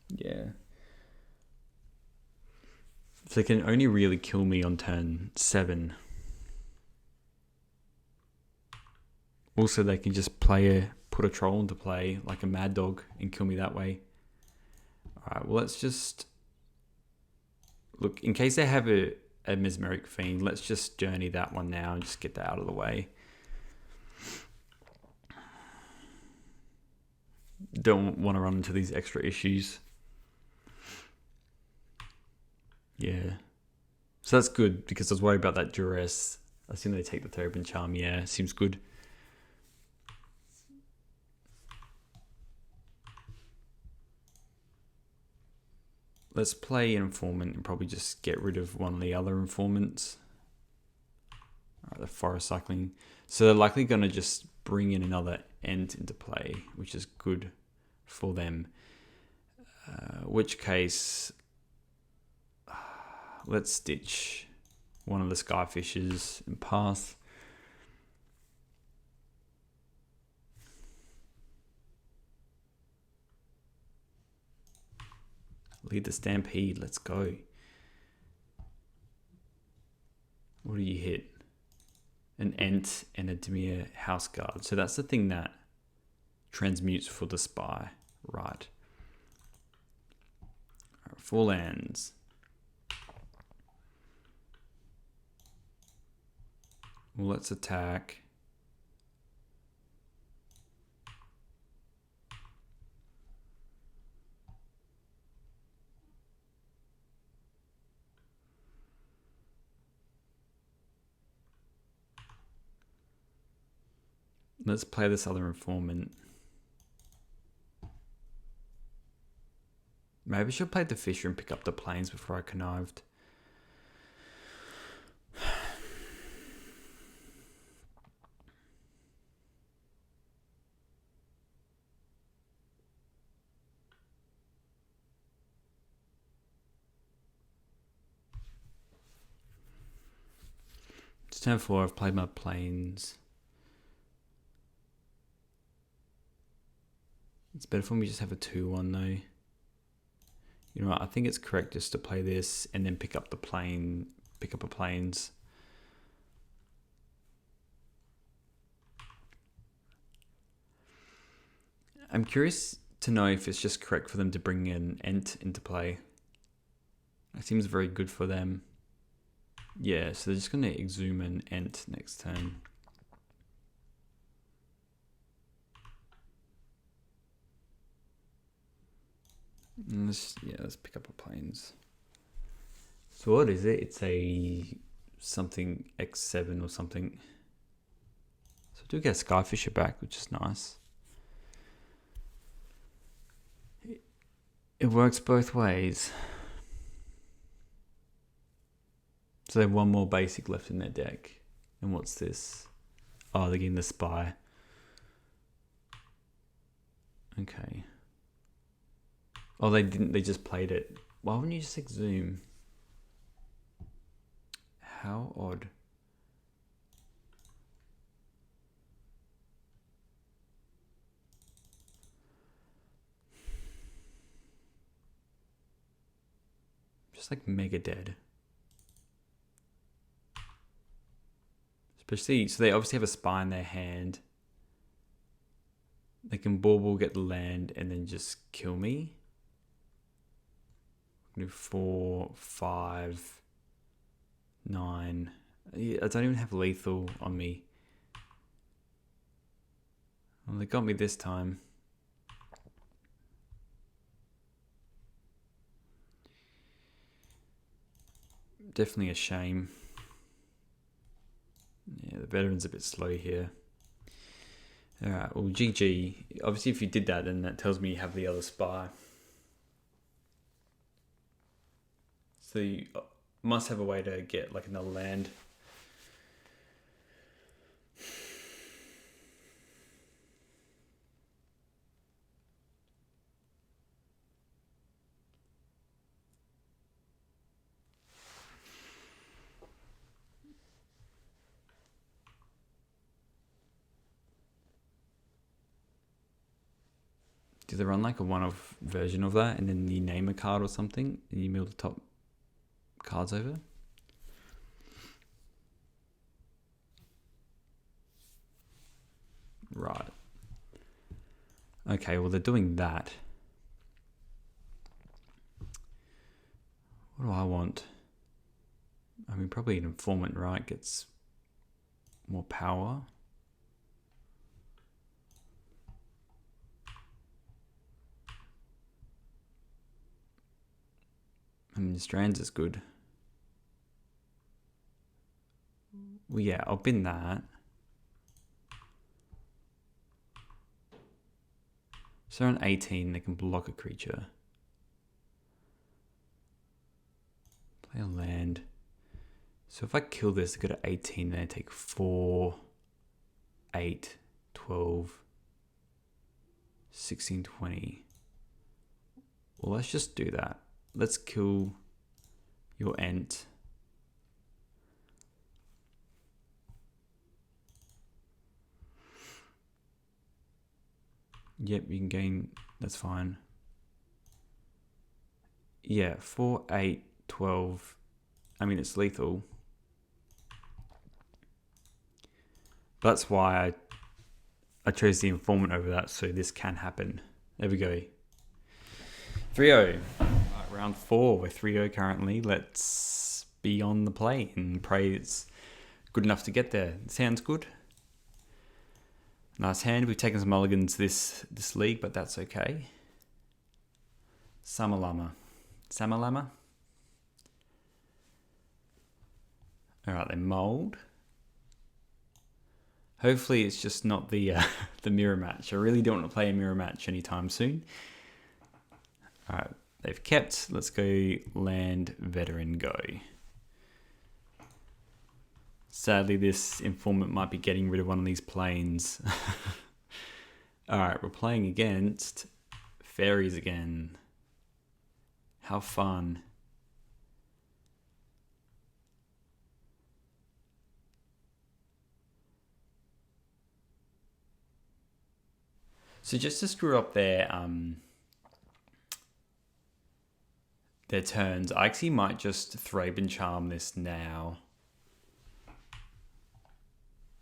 Yeah. So they can only really kill me on turn 7. Also, they can just put a troll into play like a mad dog and kill me that way. Alright, well, let's just look, in case they have a Mesmeric Fiend, let's just journey that one now and just get that out of the way. Don't want to run into these extra issues. Yeah. So that's good, because I was worried about that duress. I assume they take the Terrapin Charm. Yeah, seems good. Let's play an informant and probably just get rid of one of the other informants. Alright, the forest cycling. So they're likely going to just bring in another Ent into play, which is good for them. Which case, let's stitch one of the Skyfishes and pass. Lead the Stampede, let's go. What do you hit? An Ent and a Dimir House Guard. So that's the thing that transmutes for the Spy, right? 4 lands. Well, let's attack. Let's play this other informant. Maybe I should play the Fisher and pick up the Plains before I connived. It's turn 4, I've played my Plains. It's better for me to just have a 2-1 though. You know what, I think it's correct just to play this and then pick up a Plains. I'm curious to know if it's just correct for them to bring an Ent into play. That seems very good for them. Yeah, so they're just going to exhume an Ent next turn. Let's pick up a Plains. So what is it? It's a something X7 or something. So I do get a Skyfisher back, which is nice. It works both ways. So they have one more basic left in their deck. And what's this? Oh, they're getting the Spy. Okay. Oh, they didn't. They just played it. Why wouldn't you just exhume? How odd. Just like mega dead. Especially, so they obviously have a Spy in their hand. They can bauble, get the land, and then just kill me. do 4, 5, 9. I don't even have lethal on me. Well, they got me this time. Definitely a shame. Yeah, the veteran's a bit slow here. Alright, well, GG. Obviously, if you did that, then that tells me you have the other spy. So you must have a way to get like another land. Do they run like a one-off version of that, and then you name a card or something, and you mill the top cards over? Right. Okay, well, they're doing that. What do I want? I mean, probably an informant, right? Gets more power. I mean, Strands is good. Well, yeah, I'll bin that. So on 18, they can block a creature. Play a land. So if I kill this, I go to 18, then I take 4, 8, 12, 16, 20. Well, let's just do that. Let's kill your Ent. Yep, you can gain, that's fine. Yeah, 4, 8, 12. I mean, it's lethal. But that's why I chose the informant over that, so this can happen. There we go. 3-0. Round 4, we're 3-0 currently. Let's be on the play and pray it's good enough to get there. Sounds good. Nice hand. We've taken some mulligans this league, but that's okay. Samalama. Alright, they mold. Hopefully it's just not the the mirror match. I really don't want to play a mirror match anytime soon. Alright, they've kept. Let's go land, veteran, go. Sadly, this informant might be getting rid of one of these planes. Alright, we're playing against Faeries again. How fun. So just to screw up their turns, I actually might just Thraben Charm this now.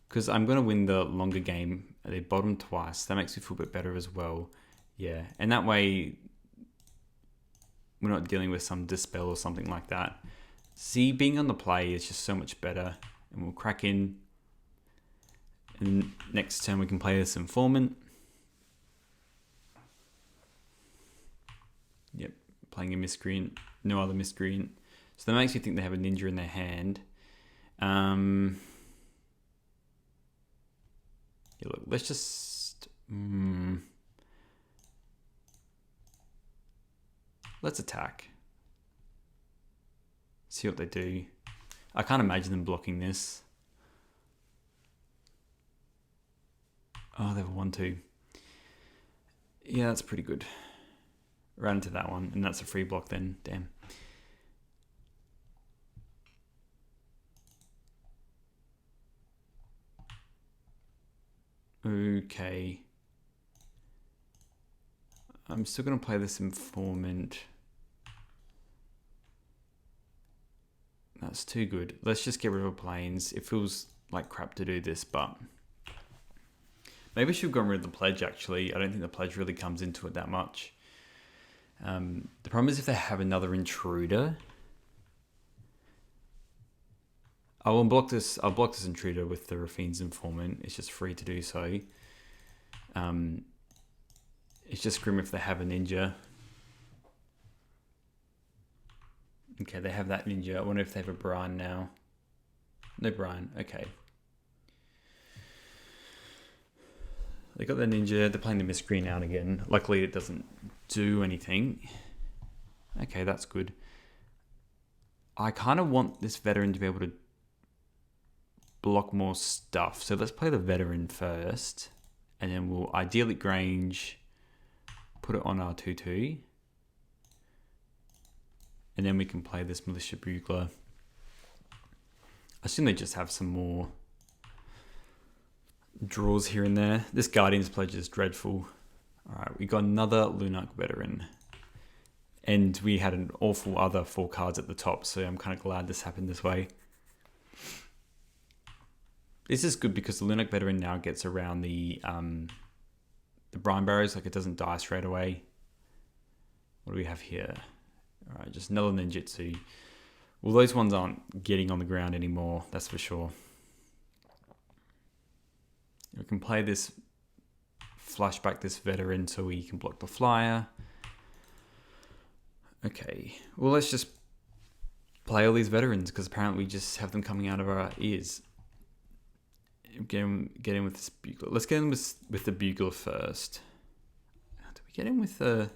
Because I'm going to win the longer game. They bottom twice. That makes me feel a bit better as well. Yeah, and that way we're not dealing with some dispel or something like that. See, being on the play is just so much better. And we'll crack in. And next turn we can play this informant. Yep, playing a miscreant. No other miscreant. So that makes me think they have a ninja in their hand. Yeah, look, let's just... let's attack. See what they do. I can't imagine them blocking this. Oh, they have a 1-2. Yeah, that's pretty good. Right into that one, and that's a free block then. Damn. Okay. I'm still going to play this informant. That's too good. Let's just get rid of planes. It feels like crap to do this, but... maybe I should have gone rid of the pledge, actually. I don't think the pledge really comes into it that much. The problem is if they have another intruder. I will block this. I'll block this intruder with the Rafine's Informant. It's just free to do so. It's just grim if they have a ninja. Okay, they have that ninja. I wonder if they have a Brian now. No Brian. Okay. They got the ninja. They're playing the miscreen out again. Luckily, it doesn't do anything. Okay, that's good. I kind of want this veteran to be able to block more stuff. So let's play the veteran first. And then we'll ideally Grange, put it on our 2-2. And then we can play this Militia Bugler. I assume they just have some more draws here and there. This Guardian's Pledge is dreadful. Alright, we got another Lunarch veteran. And we had an awful other 4 cards at the top, so I'm kind of glad this happened this way. This is good because the Lunarch veteran now gets around the Brine Barrows, like it doesn't die straight away. What do we have here? Alright, just another ninjutsu. Well, those ones aren't getting on the ground anymore, that's for sure. We can play this, flashback this veteran so we can block the flyer. Okay, well let's just play all these veterans because apparently we just have them coming out of our ears. Get in with this Bugler. Let's get in with the Bugler first. Do we get in with the...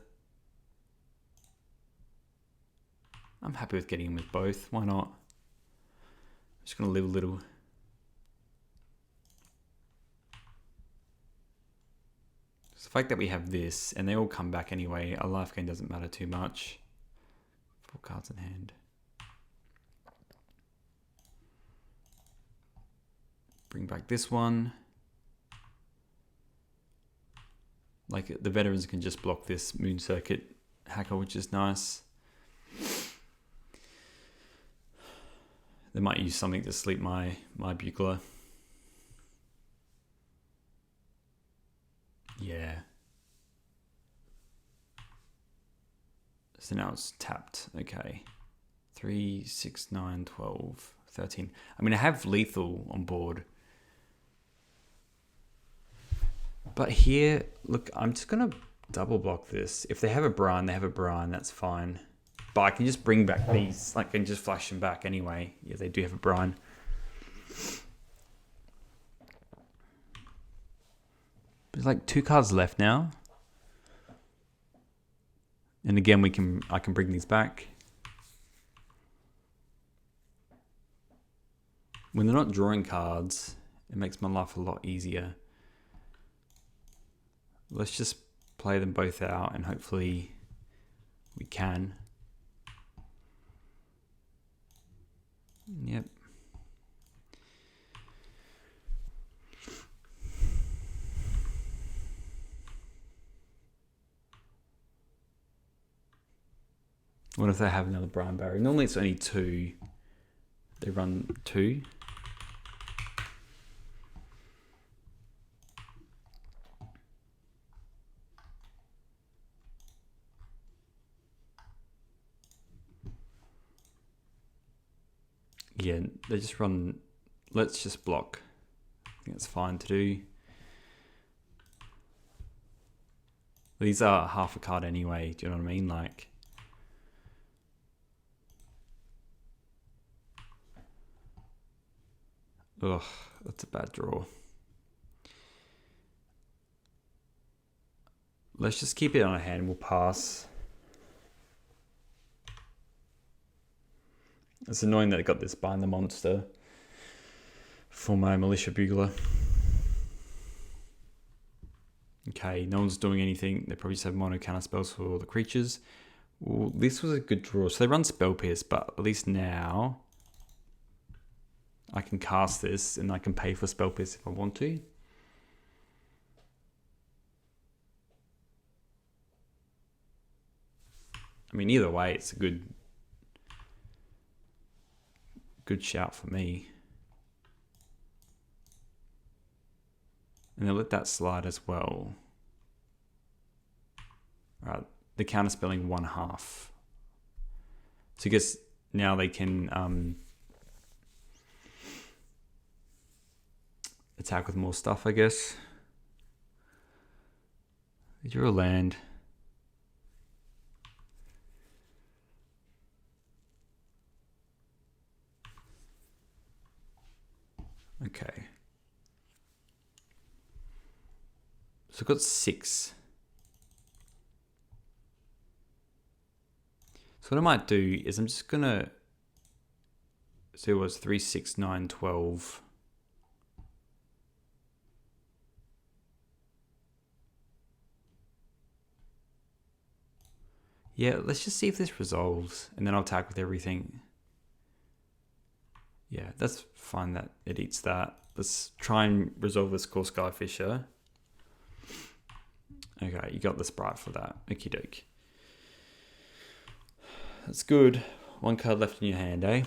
I'm happy with getting in with both. Why not? I'm just going to live a little. So the fact that we have this, and they all come back anyway, our life gain doesn't matter too much. 4 cards in hand. Bring back this one. Like the veterans can just block this Moon Circuit hacker, which is nice. They might use something to sleep my Bugler. Yeah. So now it's tapped. Okay. 3, 6, 9, 12, 13. I mean, I have lethal on board. But here, look, I'm just going to double block this. If they have a Brian, they have a Brian. That's fine. But I can just bring back these. I can just flash them back anyway. Yeah, they do have a Brian. There's like 2 cards left now. And again, I can bring these back. When they're not drawing cards, it makes my life a lot easier. Let's just play them both out and hopefully we can. Yep. What if they have another Brian Barry? Normally it's only 2. They run 2. Yeah, they just run, let's just block. I think it's fine to do. These are half a card anyway, do you know what I mean? Like, ugh, that's a bad draw. Let's just keep it on our hand, we'll pass. It's annoying that I got this Bind the Monster for my Militia Bugler. Okay, no one's doing anything. They probably just have mono counter spells for the creatures. Well, this was a good draw. So they run Spell Pierce, but at least now I can cast this and I can pay for Spell Pierce if I want to. I mean, either way, it's a good shout for me. And they'll let that slide as well. Alright, the counterspelling 1/2. So I guess now they can attack with more stuff, I guess. You're a land. Okay. So I've got 6. So what I might do is I'm just gonna, so it was 3, 6, 9, 12. Yeah, let's just see if this resolves, and then I'll attack with everything. Yeah, that's fine that it eats that. Let's try and resolve this Core Skyfisher. Okay, you got the Sprite for that. Okie doke. That's good. 1 card left in your hand, eh?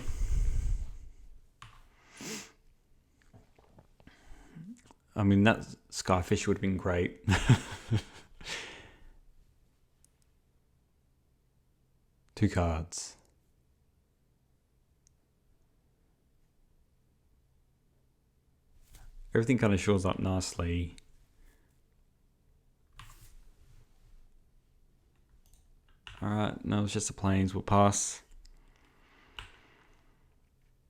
I mean, that Skyfish would have been great. Two cards. Everything kind of shores up nicely. Alright, no, it's just the planes. We'll pass.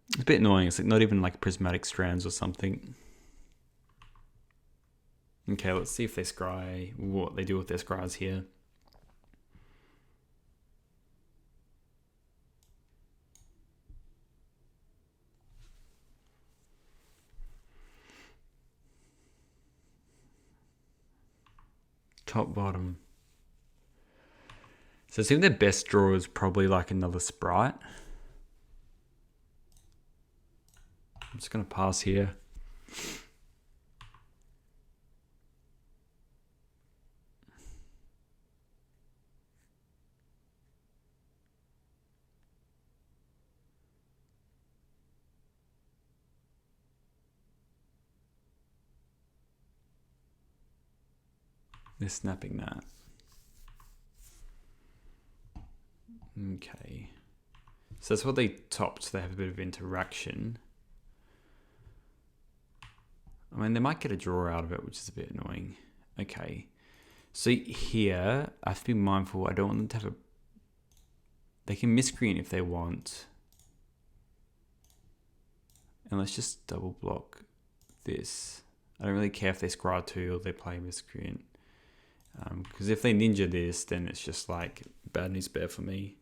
It's a bit annoying. It's like not even like prismatic strands or something. Okay, let's see if they scry, what they do with their scries here. Top, bottom. So it seems their best draw is probably like another Sprite. I'm just going to pass here. They're snapping that. Okay. So that's what they topped, so they have a bit of interaction. I mean, they might get a draw out of it, which is a bit annoying. Okay. So here, I have to be mindful. I don't want them to have a... They can miscreant if they want. And let's just double block this. I don't really care if they scry 2 or they play miscreant. Because if they ninja this, then it's just like bad news bear for me.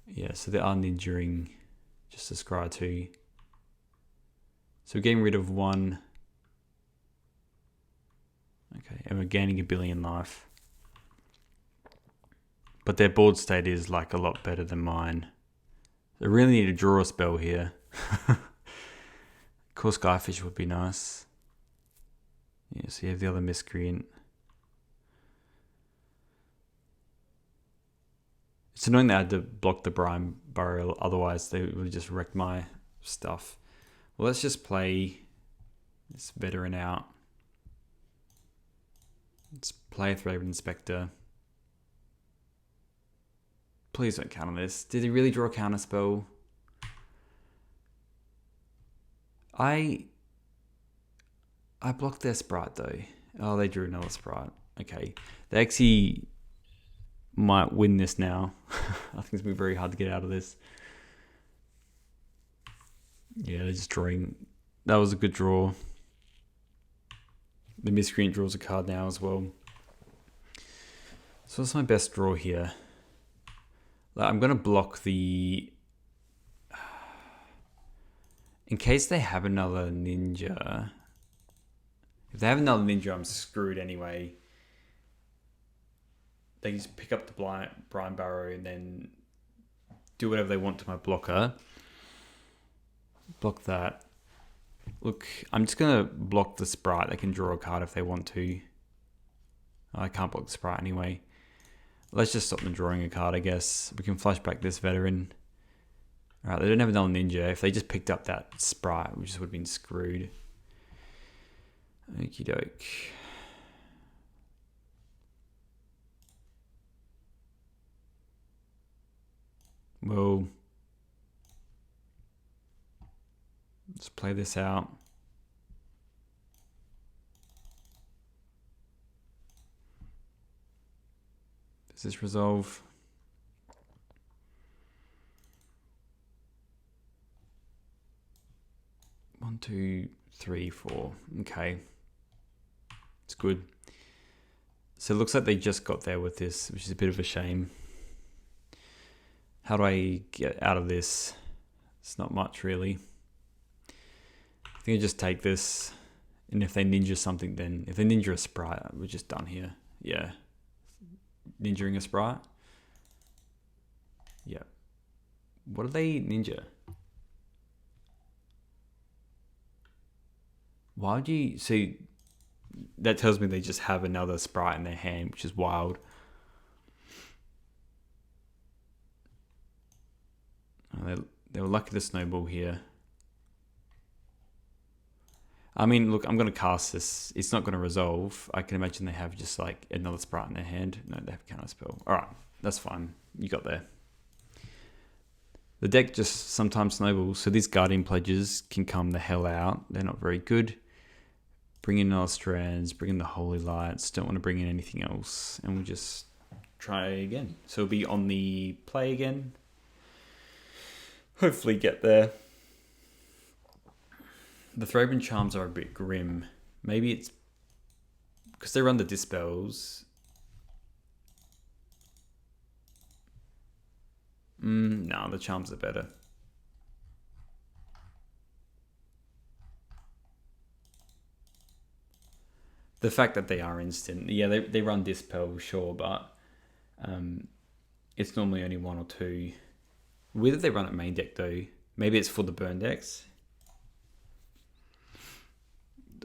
Yeah, so they are ninjaing just to scry 2. So we're getting rid of 1. Okay, and we're gaining 1 billion life. But their board state is like a lot better than mine. They really need to draw a spell here. Core Skyfish would be nice. Yeah, so you have the other miscreant. It's annoying that I had to block the Brine Burrow, otherwise they would have just wrecked my stuff. Well, let's just play this veteran out. Let's play a Thraven Inspector. Please don't counter this. Did he really draw a counter spell? I blocked their Sprite though. Oh, they drew another Sprite. Okay. They actually might win this now. I think it's going to be very hard to get out of this. Yeah, they're just drawing. That was a good draw. The miscreant draws a card now as well. So that's my best draw here. I'm going to block the... In case they have another ninja... If they have another ninja, I'm screwed anyway. They just pick up the Brine Burrow and then do whatever they want to my blocker. Block that. Look, I'm just going to block the Sprite. They can draw a card if they want to. I can't block the Sprite anyway. Let's just stop them drawing a card, I guess. We can flash back this veteran. Alright, they don't have another ninja. If they just picked up that Sprite, we just would have been screwed. Okie doke. Well, let's play this out. Does this resolve? One, two, three, four. Okay. It's good. So it looks like they just got there with this, which is a bit of a shame. How do I get out of this? It's not much, really. I think I just take this, and if they ninja something, then if they ninja a sprite, we're just done here. Yeah. Ninjaing a sprite? Yeah. What do they ninja? Why would you... So that tells me they just have another sprite in their hand, which is wild. Oh, they were lucky to snowball here. I mean, look, I'm going to cast this. It's not going to resolve. I can imagine they have just like another sprite in their hand. No, they have a counter spell. All right, that's fine. You got there. The deck just sometimes snowballs, so these Guardian Pledges can come the hell out. They're not very good. Bring in Strands, bring in the Holy Lights. Don't want to bring in anything else. And we'll just try again. So it'll be on the play again. Hopefully get there. The Thraben Charms are a bit grim. Maybe it's because they run the Dispels. No, the Charms are better. The fact that they are instant. Yeah, they run Dispel, sure, but it's normally only one or two. Whether they run it main deck, though. Maybe it's for the burn decks.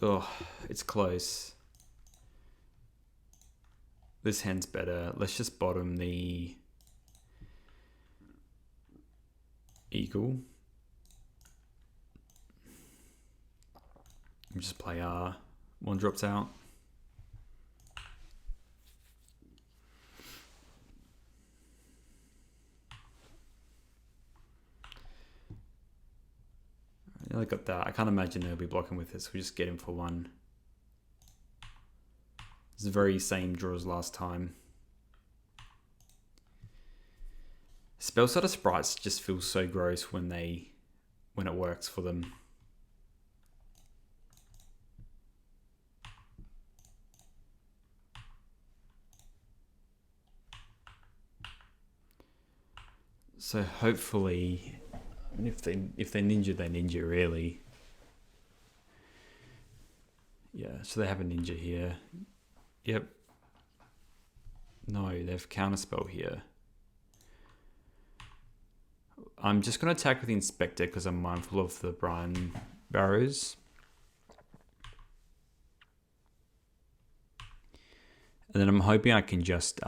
Oh, it's close. This hand's better. Let's just bottom the Eagle. And just play R. One drops out. I got that. I can't imagine they'll be blocking with this. We just get him for one. It's the very same draw as last time. Spellstutter sprites just feel so gross when it works for them. So hopefully, if they ninja, they ninja really. Yeah, so they have a ninja here. Yep. No, they have counterspell here. I'm just going to attack with the Inspector because I'm mindful of the Brine Barrows. And then I'm hoping I can just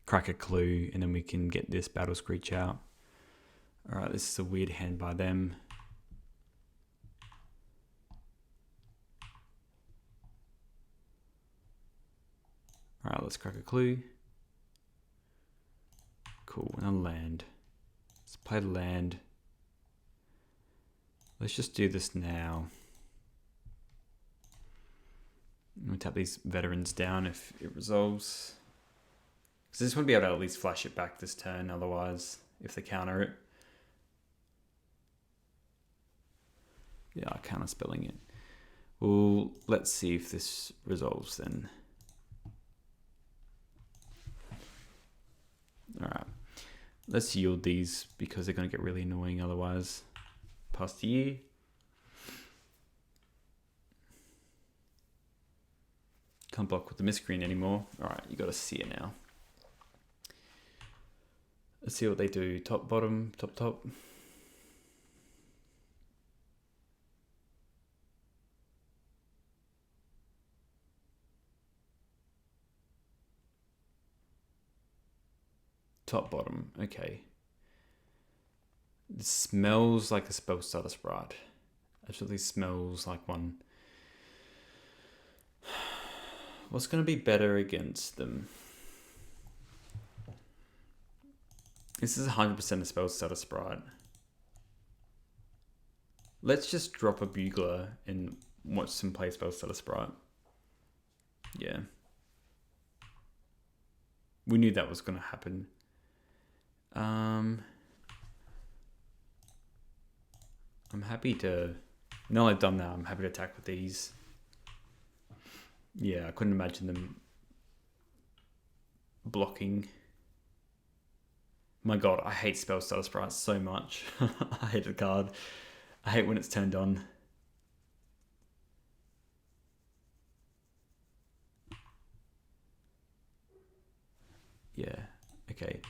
crack a clue and then we can get this Battle Screech out. Alright, this is a weird hand by them. Alright, let's crack a clue. Cool, and a land. Let's play the land. Let's just do this now. I'm going to tap these veterans down if it resolves. Because I just want to be able to at least flash it back this turn, otherwise, if they counter it. Yeah, I counter spelling it. Well, let's see if this resolves then. Alright. Let's yield these because they're going to get really annoying otherwise. Pass the year. Can't block with the miscreen anymore. Alright, you got to see it now. Let's see what they do. Top, bottom, top, top. Top, bottom. Okay. It smells like a Spellstutter sprite. Actually smells like one. What's going to be better against them? This is 100% a spell starter sprite. Let's just drop a bugler and watch some play spell starter sprite. Yeah. We knew that was going to happen. I'm happy to... Now I've done that, I'm happy to attack with these. Yeah, I couldn't imagine them blocking. My god, I hate spell starter sprites so much. I hate the card. I hate when it's turned on. Yeah, okay.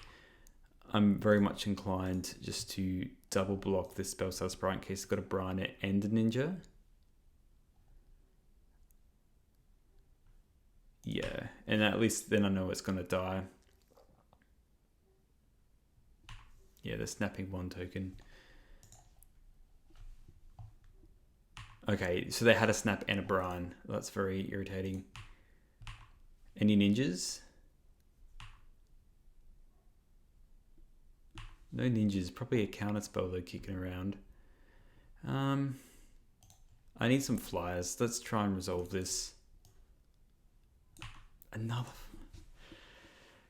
I'm very much inclined just to double block this spell starter sprite in case it's got a Brine and a Ninja. Yeah, and at least then I know it's going to die. Yeah, they're snapping one token. Okay, so they had a snap and a Brine. That's very irritating. Any ninjas? No ninjas. Probably a counter spell they're kicking around. I need some flyers. Let's try and resolve this. Another.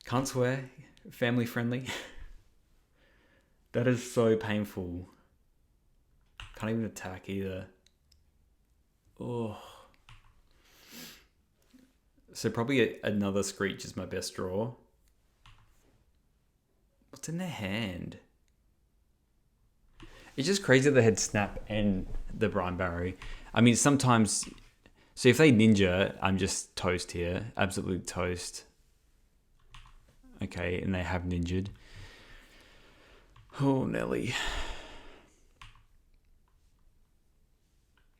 Can't swear. Family friendly. That is so painful. Can't even attack either. Oh. So probably another Screech is my best draw. What's in their hand? It's just crazy that they had Snap and the Brine Barrow. I mean, sometimes... So if they Ninja, I'm just toast here. Absolutely toast. Okay, and they have Ninja'd. Oh, Nelly.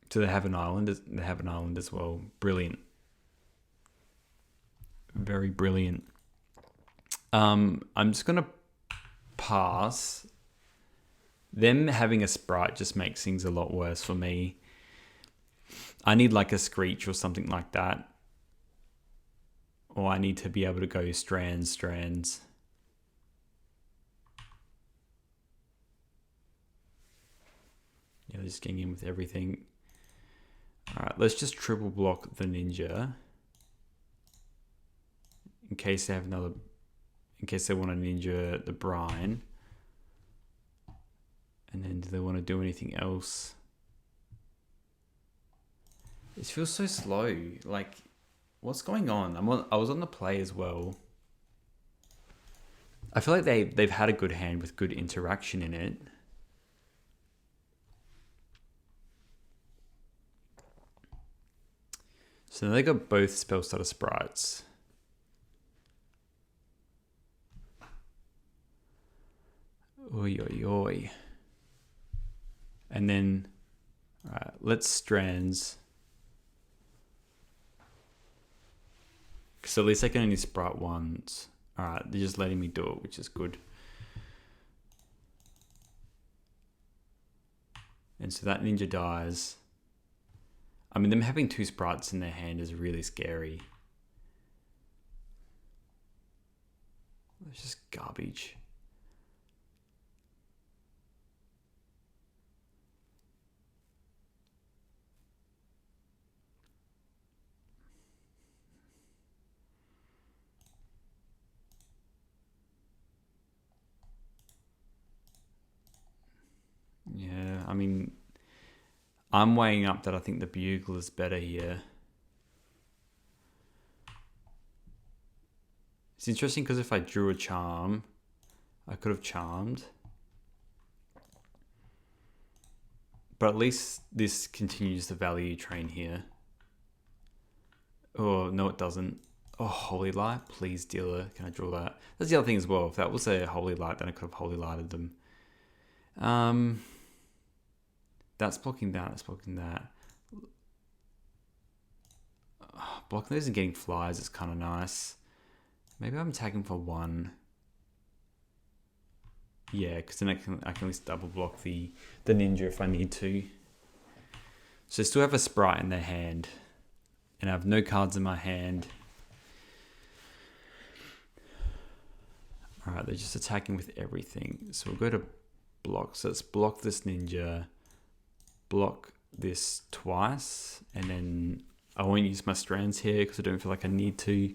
So they have an island. They have an island as well. Brilliant. Very brilliant. I'm just going to pass. Them having a sprite just makes things a lot worse for me. I need like a Screech or something like that. Or I need to be able to go strands. Yeah, just getting in with everything. Alright, let's just triple block the Ninja. In case they have another... In case they want to Ninja the Brine. And then do they want to do anything else? It feels so slow. Like, what's going on? I was on the play as well. I feel like they've had a good hand with good interaction in it. So they got both spell starter sprites. Oi, oi, oi. And then, alright, let's strands. So at least I can only sprite once. Alright, they're just letting me do it, which is good. And so that Ninja dies. I mean, them having two sprites in their hand is really scary. It's just garbage. Yeah, I mean, I'm weighing up that I think the Bugle is better here. It's interesting because if I drew a charm, I could have charmed. But at least this continues the value train here. Oh, no it doesn't. Oh, Holy Light, please dealer, can I draw that? That's the other thing as well. If that was a Holy Light, then I could have Holy Lighted them. That's blocking that, that's blocking that. Blocking those and getting flies is kind of nice. Maybe I'm attacking for one. Yeah, because then I can at least double block the Ninja if I need to. So I still have a sprite in their hand. And I have no cards in my hand. All right, they're just attacking with everything. So we'll go to block. So let's block this ninja, block this twice, and then I won't use my strands here because I don't feel like I need to.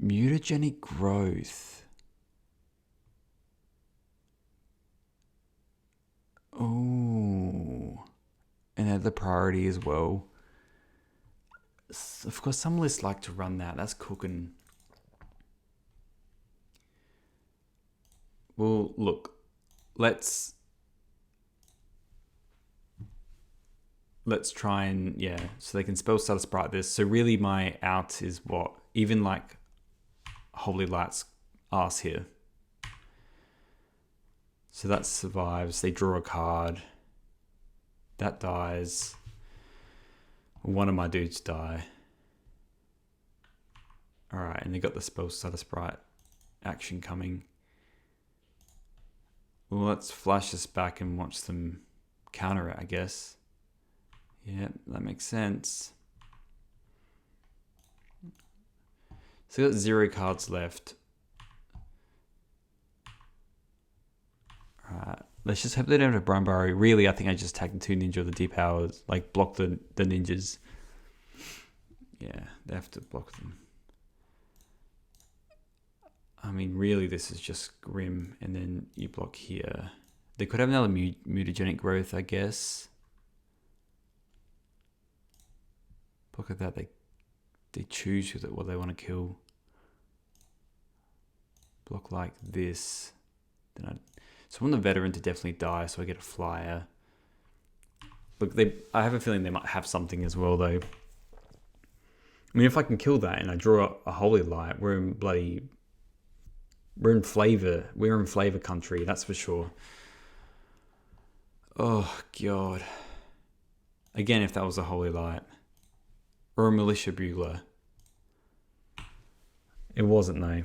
Mutagenic growth. Oh, and add the priority as well. Of course, some lists like to run that. That's cooking. Well, look, let's try and, yeah, so they can spell start sprite this. So really my out is what? Even like Holy Light's ass here. So that survives. They draw a card. That dies. One of my dudes die. Alright, and they got the spell starter sprite action coming. Well, let's flash this back and watch them counter it, I guess. Yeah, that makes sense. So we got 0 cards left. Alright, let's just hope they don't have Brian Barrow. Really, I think I just attack the 2 ninja with the deep powers, like block the ninjas. Yeah, they have to block them. I mean, really, this is just grim, and then you block here. They could have another mutagenic growth, I guess. Look at that, they choose with it what they want to kill. Block like this. Then so I want the veteran to definitely die, so I get a flyer. Look, I have a feeling they might have something as well, though. I mean, if I can kill that and I draw a Holy Light, we're in flavor country, that's for sure. Oh, God. Again, if that was a Holy Light. Or a Militia Bugler. It wasn't, though.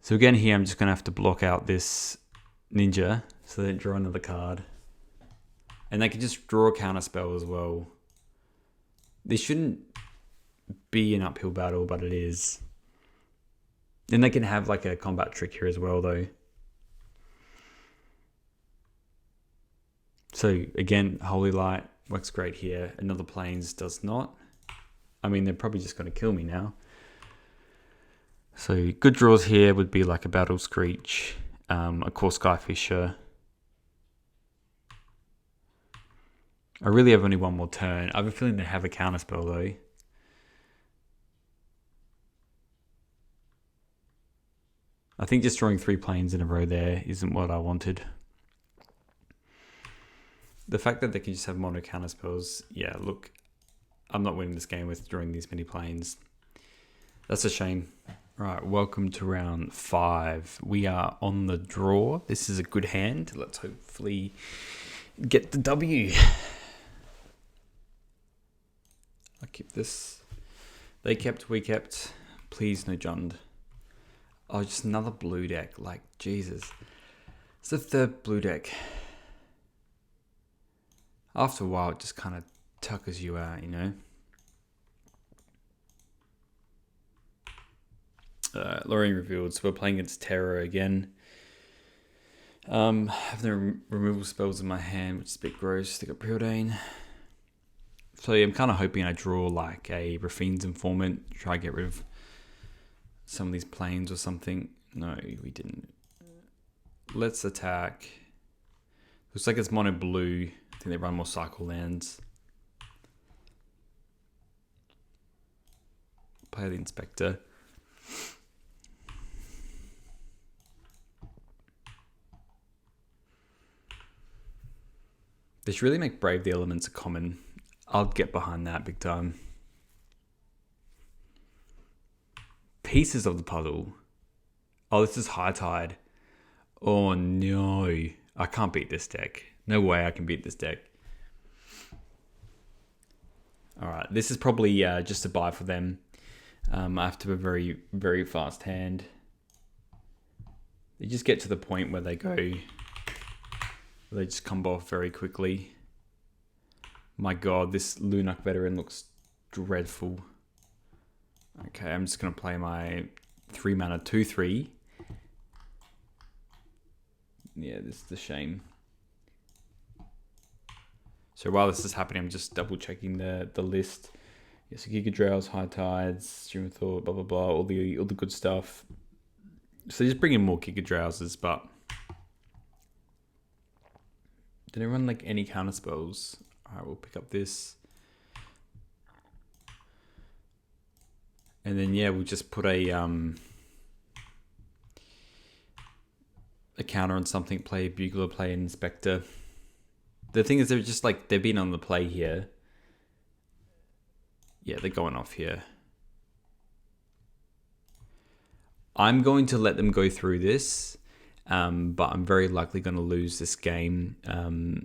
So again here, I'm just going to have to block out this ninja so they don't draw another card. And they can just draw a counter spell as well. This shouldn't be an uphill battle, but it is. Then they can have like a combat trick here as well, though. So again, Holy Light works great here. Another Plains does not. I mean, they're probably just going to kill me now. So good draws here would be like a Battle Screech, a Core Skyfisher. I really have only one more turn. I have a feeling they have a counterspell though. I think just drawing 3 Plains in a row there isn't what I wanted. The fact that they can just have mono counterspells, yeah, look, I'm not winning this game with drawing these many Plains. That's a shame. Right, welcome to round 5. We are on the draw. This is a good hand. Let's hopefully get the W. I keep this. They kept, we kept. Please no Jund. Oh, just another blue deck. Like, Jesus. It's the 3rd blue deck. After a while, it just kind of tuckers you out, you know? Lorraine revealed, so we're playing against Terror again. I have no removal spells in my hand, which is a bit gross. They got Preordain. So yeah, I'm kind of hoping I draw like a Rafine's Informant, try to get rid of some of these Plains or something. No, we didn't. Let's attack. Looks like it's mono blue. I think they run more cycle lands. Play the Inspector. They should really make Brave the Elements a common. I'll get behind that big time. Pieces of the puzzle. Oh, this is High Tide. Oh no. I can't beat this deck. No way I can beat this deck. Alright, this is probably just a buy for them. I have to have a very, very fast hand. They just get to the point where they go... They just combo off very quickly. My god, this Lunark veteran looks dreadful. Okay, I'm just going to play my 3 mana 2/3. Yeah, this is a shame. So while this is happening, I'm just double checking the list. Yeah, so Giga Drowse, High Tides, Stream of Thought, blah blah blah, all the good stuff. So just bring in more Giga Drowses, but did it run like any counter spells? Alright, we'll pick up this. And then yeah, we'll just put a counter on something, play Bugler, play Inspector. The thing is, they're just like, they've been on the play here. Yeah, they're going off here. I'm going to let them go through this, but I'm very likely going to lose this game.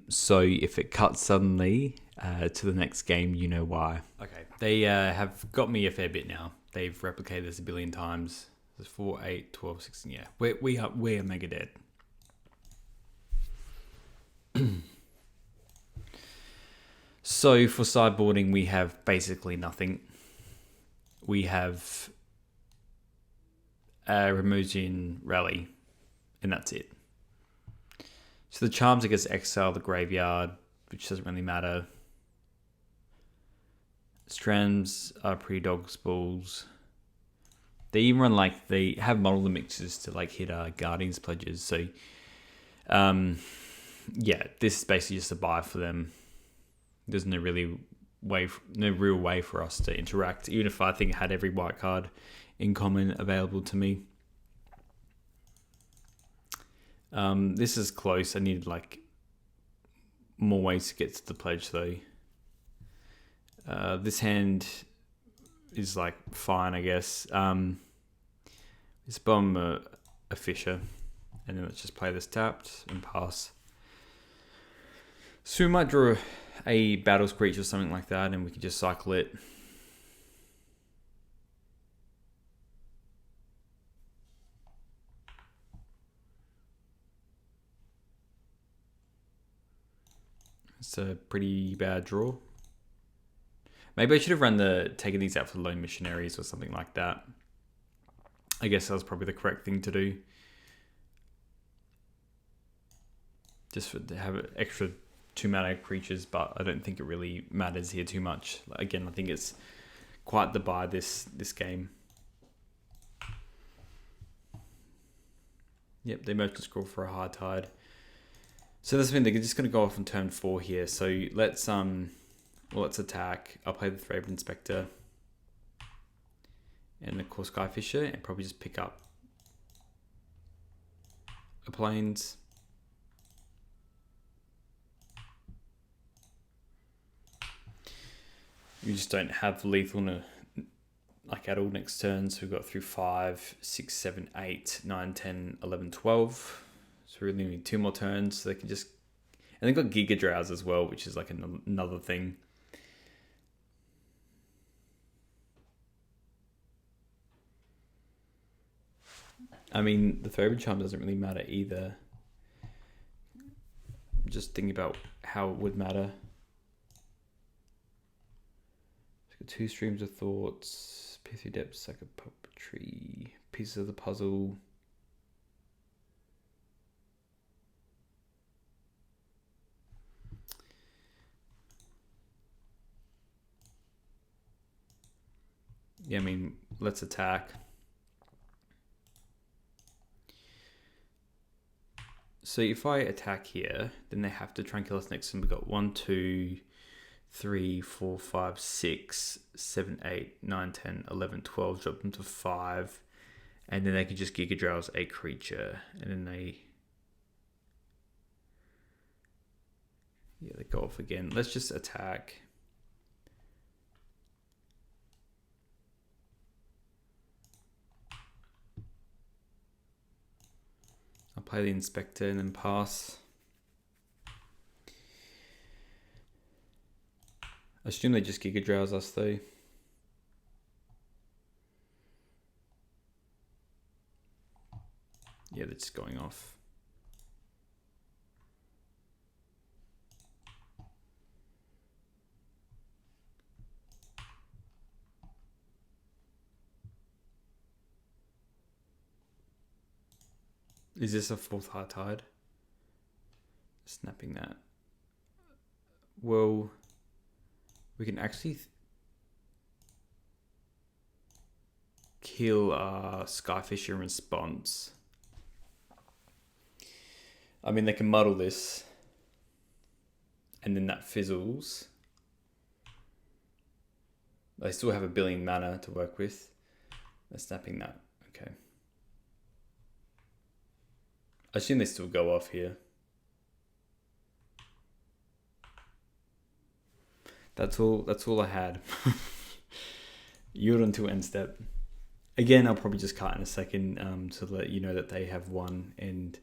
So if it cuts suddenly to the next game, you know why. Okay, they have got me a fair bit now. They've replicated this a billion times. There's 4, 8, 12, 16. Yeah, we're mega dead. So for sideboarding, we have basically nothing. We have Remusian Rally, and that's it. So the charms, I guess, exile the graveyard, which doesn't really matter. Strands are pre-dogs balls. They even run like, they have model the mixes to like hit Guardian's Pledges. So yeah, this is basically just a buy for them. There's no real way for us to interact, even if I think I had every white card in common available to me. This is close. I needed like more ways to get to the pledge though. This hand is like fine, I guess. Let's bomb a Fisher, and then let's just play this tapped and pass. So we might draw a Battle Screech or something like that, and we can just cycle it. It's a pretty bad draw. Maybe I should have taken these out for the Lone Missionaries or something like that. I guess that was probably the correct thing to do. Just to have an extra 2 mana creatures, but I don't think it really matters here too much. Again, I think it's quite the buy this game. Yep, they merged the scroll for a Hard Tide. So this means they're just going to go off on turn 4 here. So let's attack. I'll play the Thraben Inspector and the Core Skyfisher, and probably just pick up a Plains. You just don't have lethal like at all next turn. So we've got through 5, 6, 7, 8, 9, 10, 11, 12. So we really need 2 more turns. So they can just... And they've got Giga Drowse as well, which is like another thing. I mean, the Faeries Charm doesn't really matter either. I'm just thinking about how it would matter. 2 Streams of Thoughts, Pithy Depths, like a Puppetry, Pieces of the Puzzle. Yeah, I mean, let's attack. So if I attack here, then they have to try and kill us next time. We've got 1, 2, 3, 4, 5, 6, 7, 8, 9, 10, 11, 12, drop them to 5. And then they can just Giga Drowse a creature. And then they go off again. Let's just attack. I'll play the Inspector and then pass. I assume they just Giga Drowse us though. Yeah, they're just going off. Is this a fourth Hard Tide? Snapping that. Well, we can actually kill Skyfish in response. I mean, they can muddle this, and then that fizzles. They still have a billion mana to work with. They're snapping that. Okay. I assume they still go off here. That's all I had. Yield until end step. Again, I'll probably just cut in a second to let you know that they have won and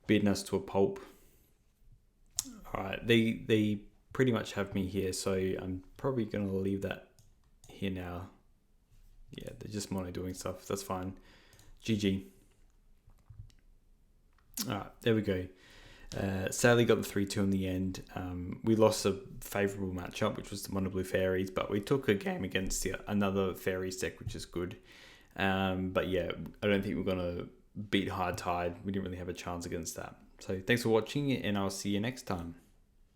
beaten us to a pulp. Alright, they pretty much have me here, so I'm probably going to leave that here now. Yeah, they're just mono doing stuff. That's fine. GG. Alright, there we go. Sadly got the 3-2 in the end. We lost a favourable matchup, which was the Mono Blue Faeries, but we took a game against another Faeries deck, which is good. But yeah, I don't think we're going to beat Hard Tide. We didn't really have a chance against that. So thanks for watching, and I'll see you next time.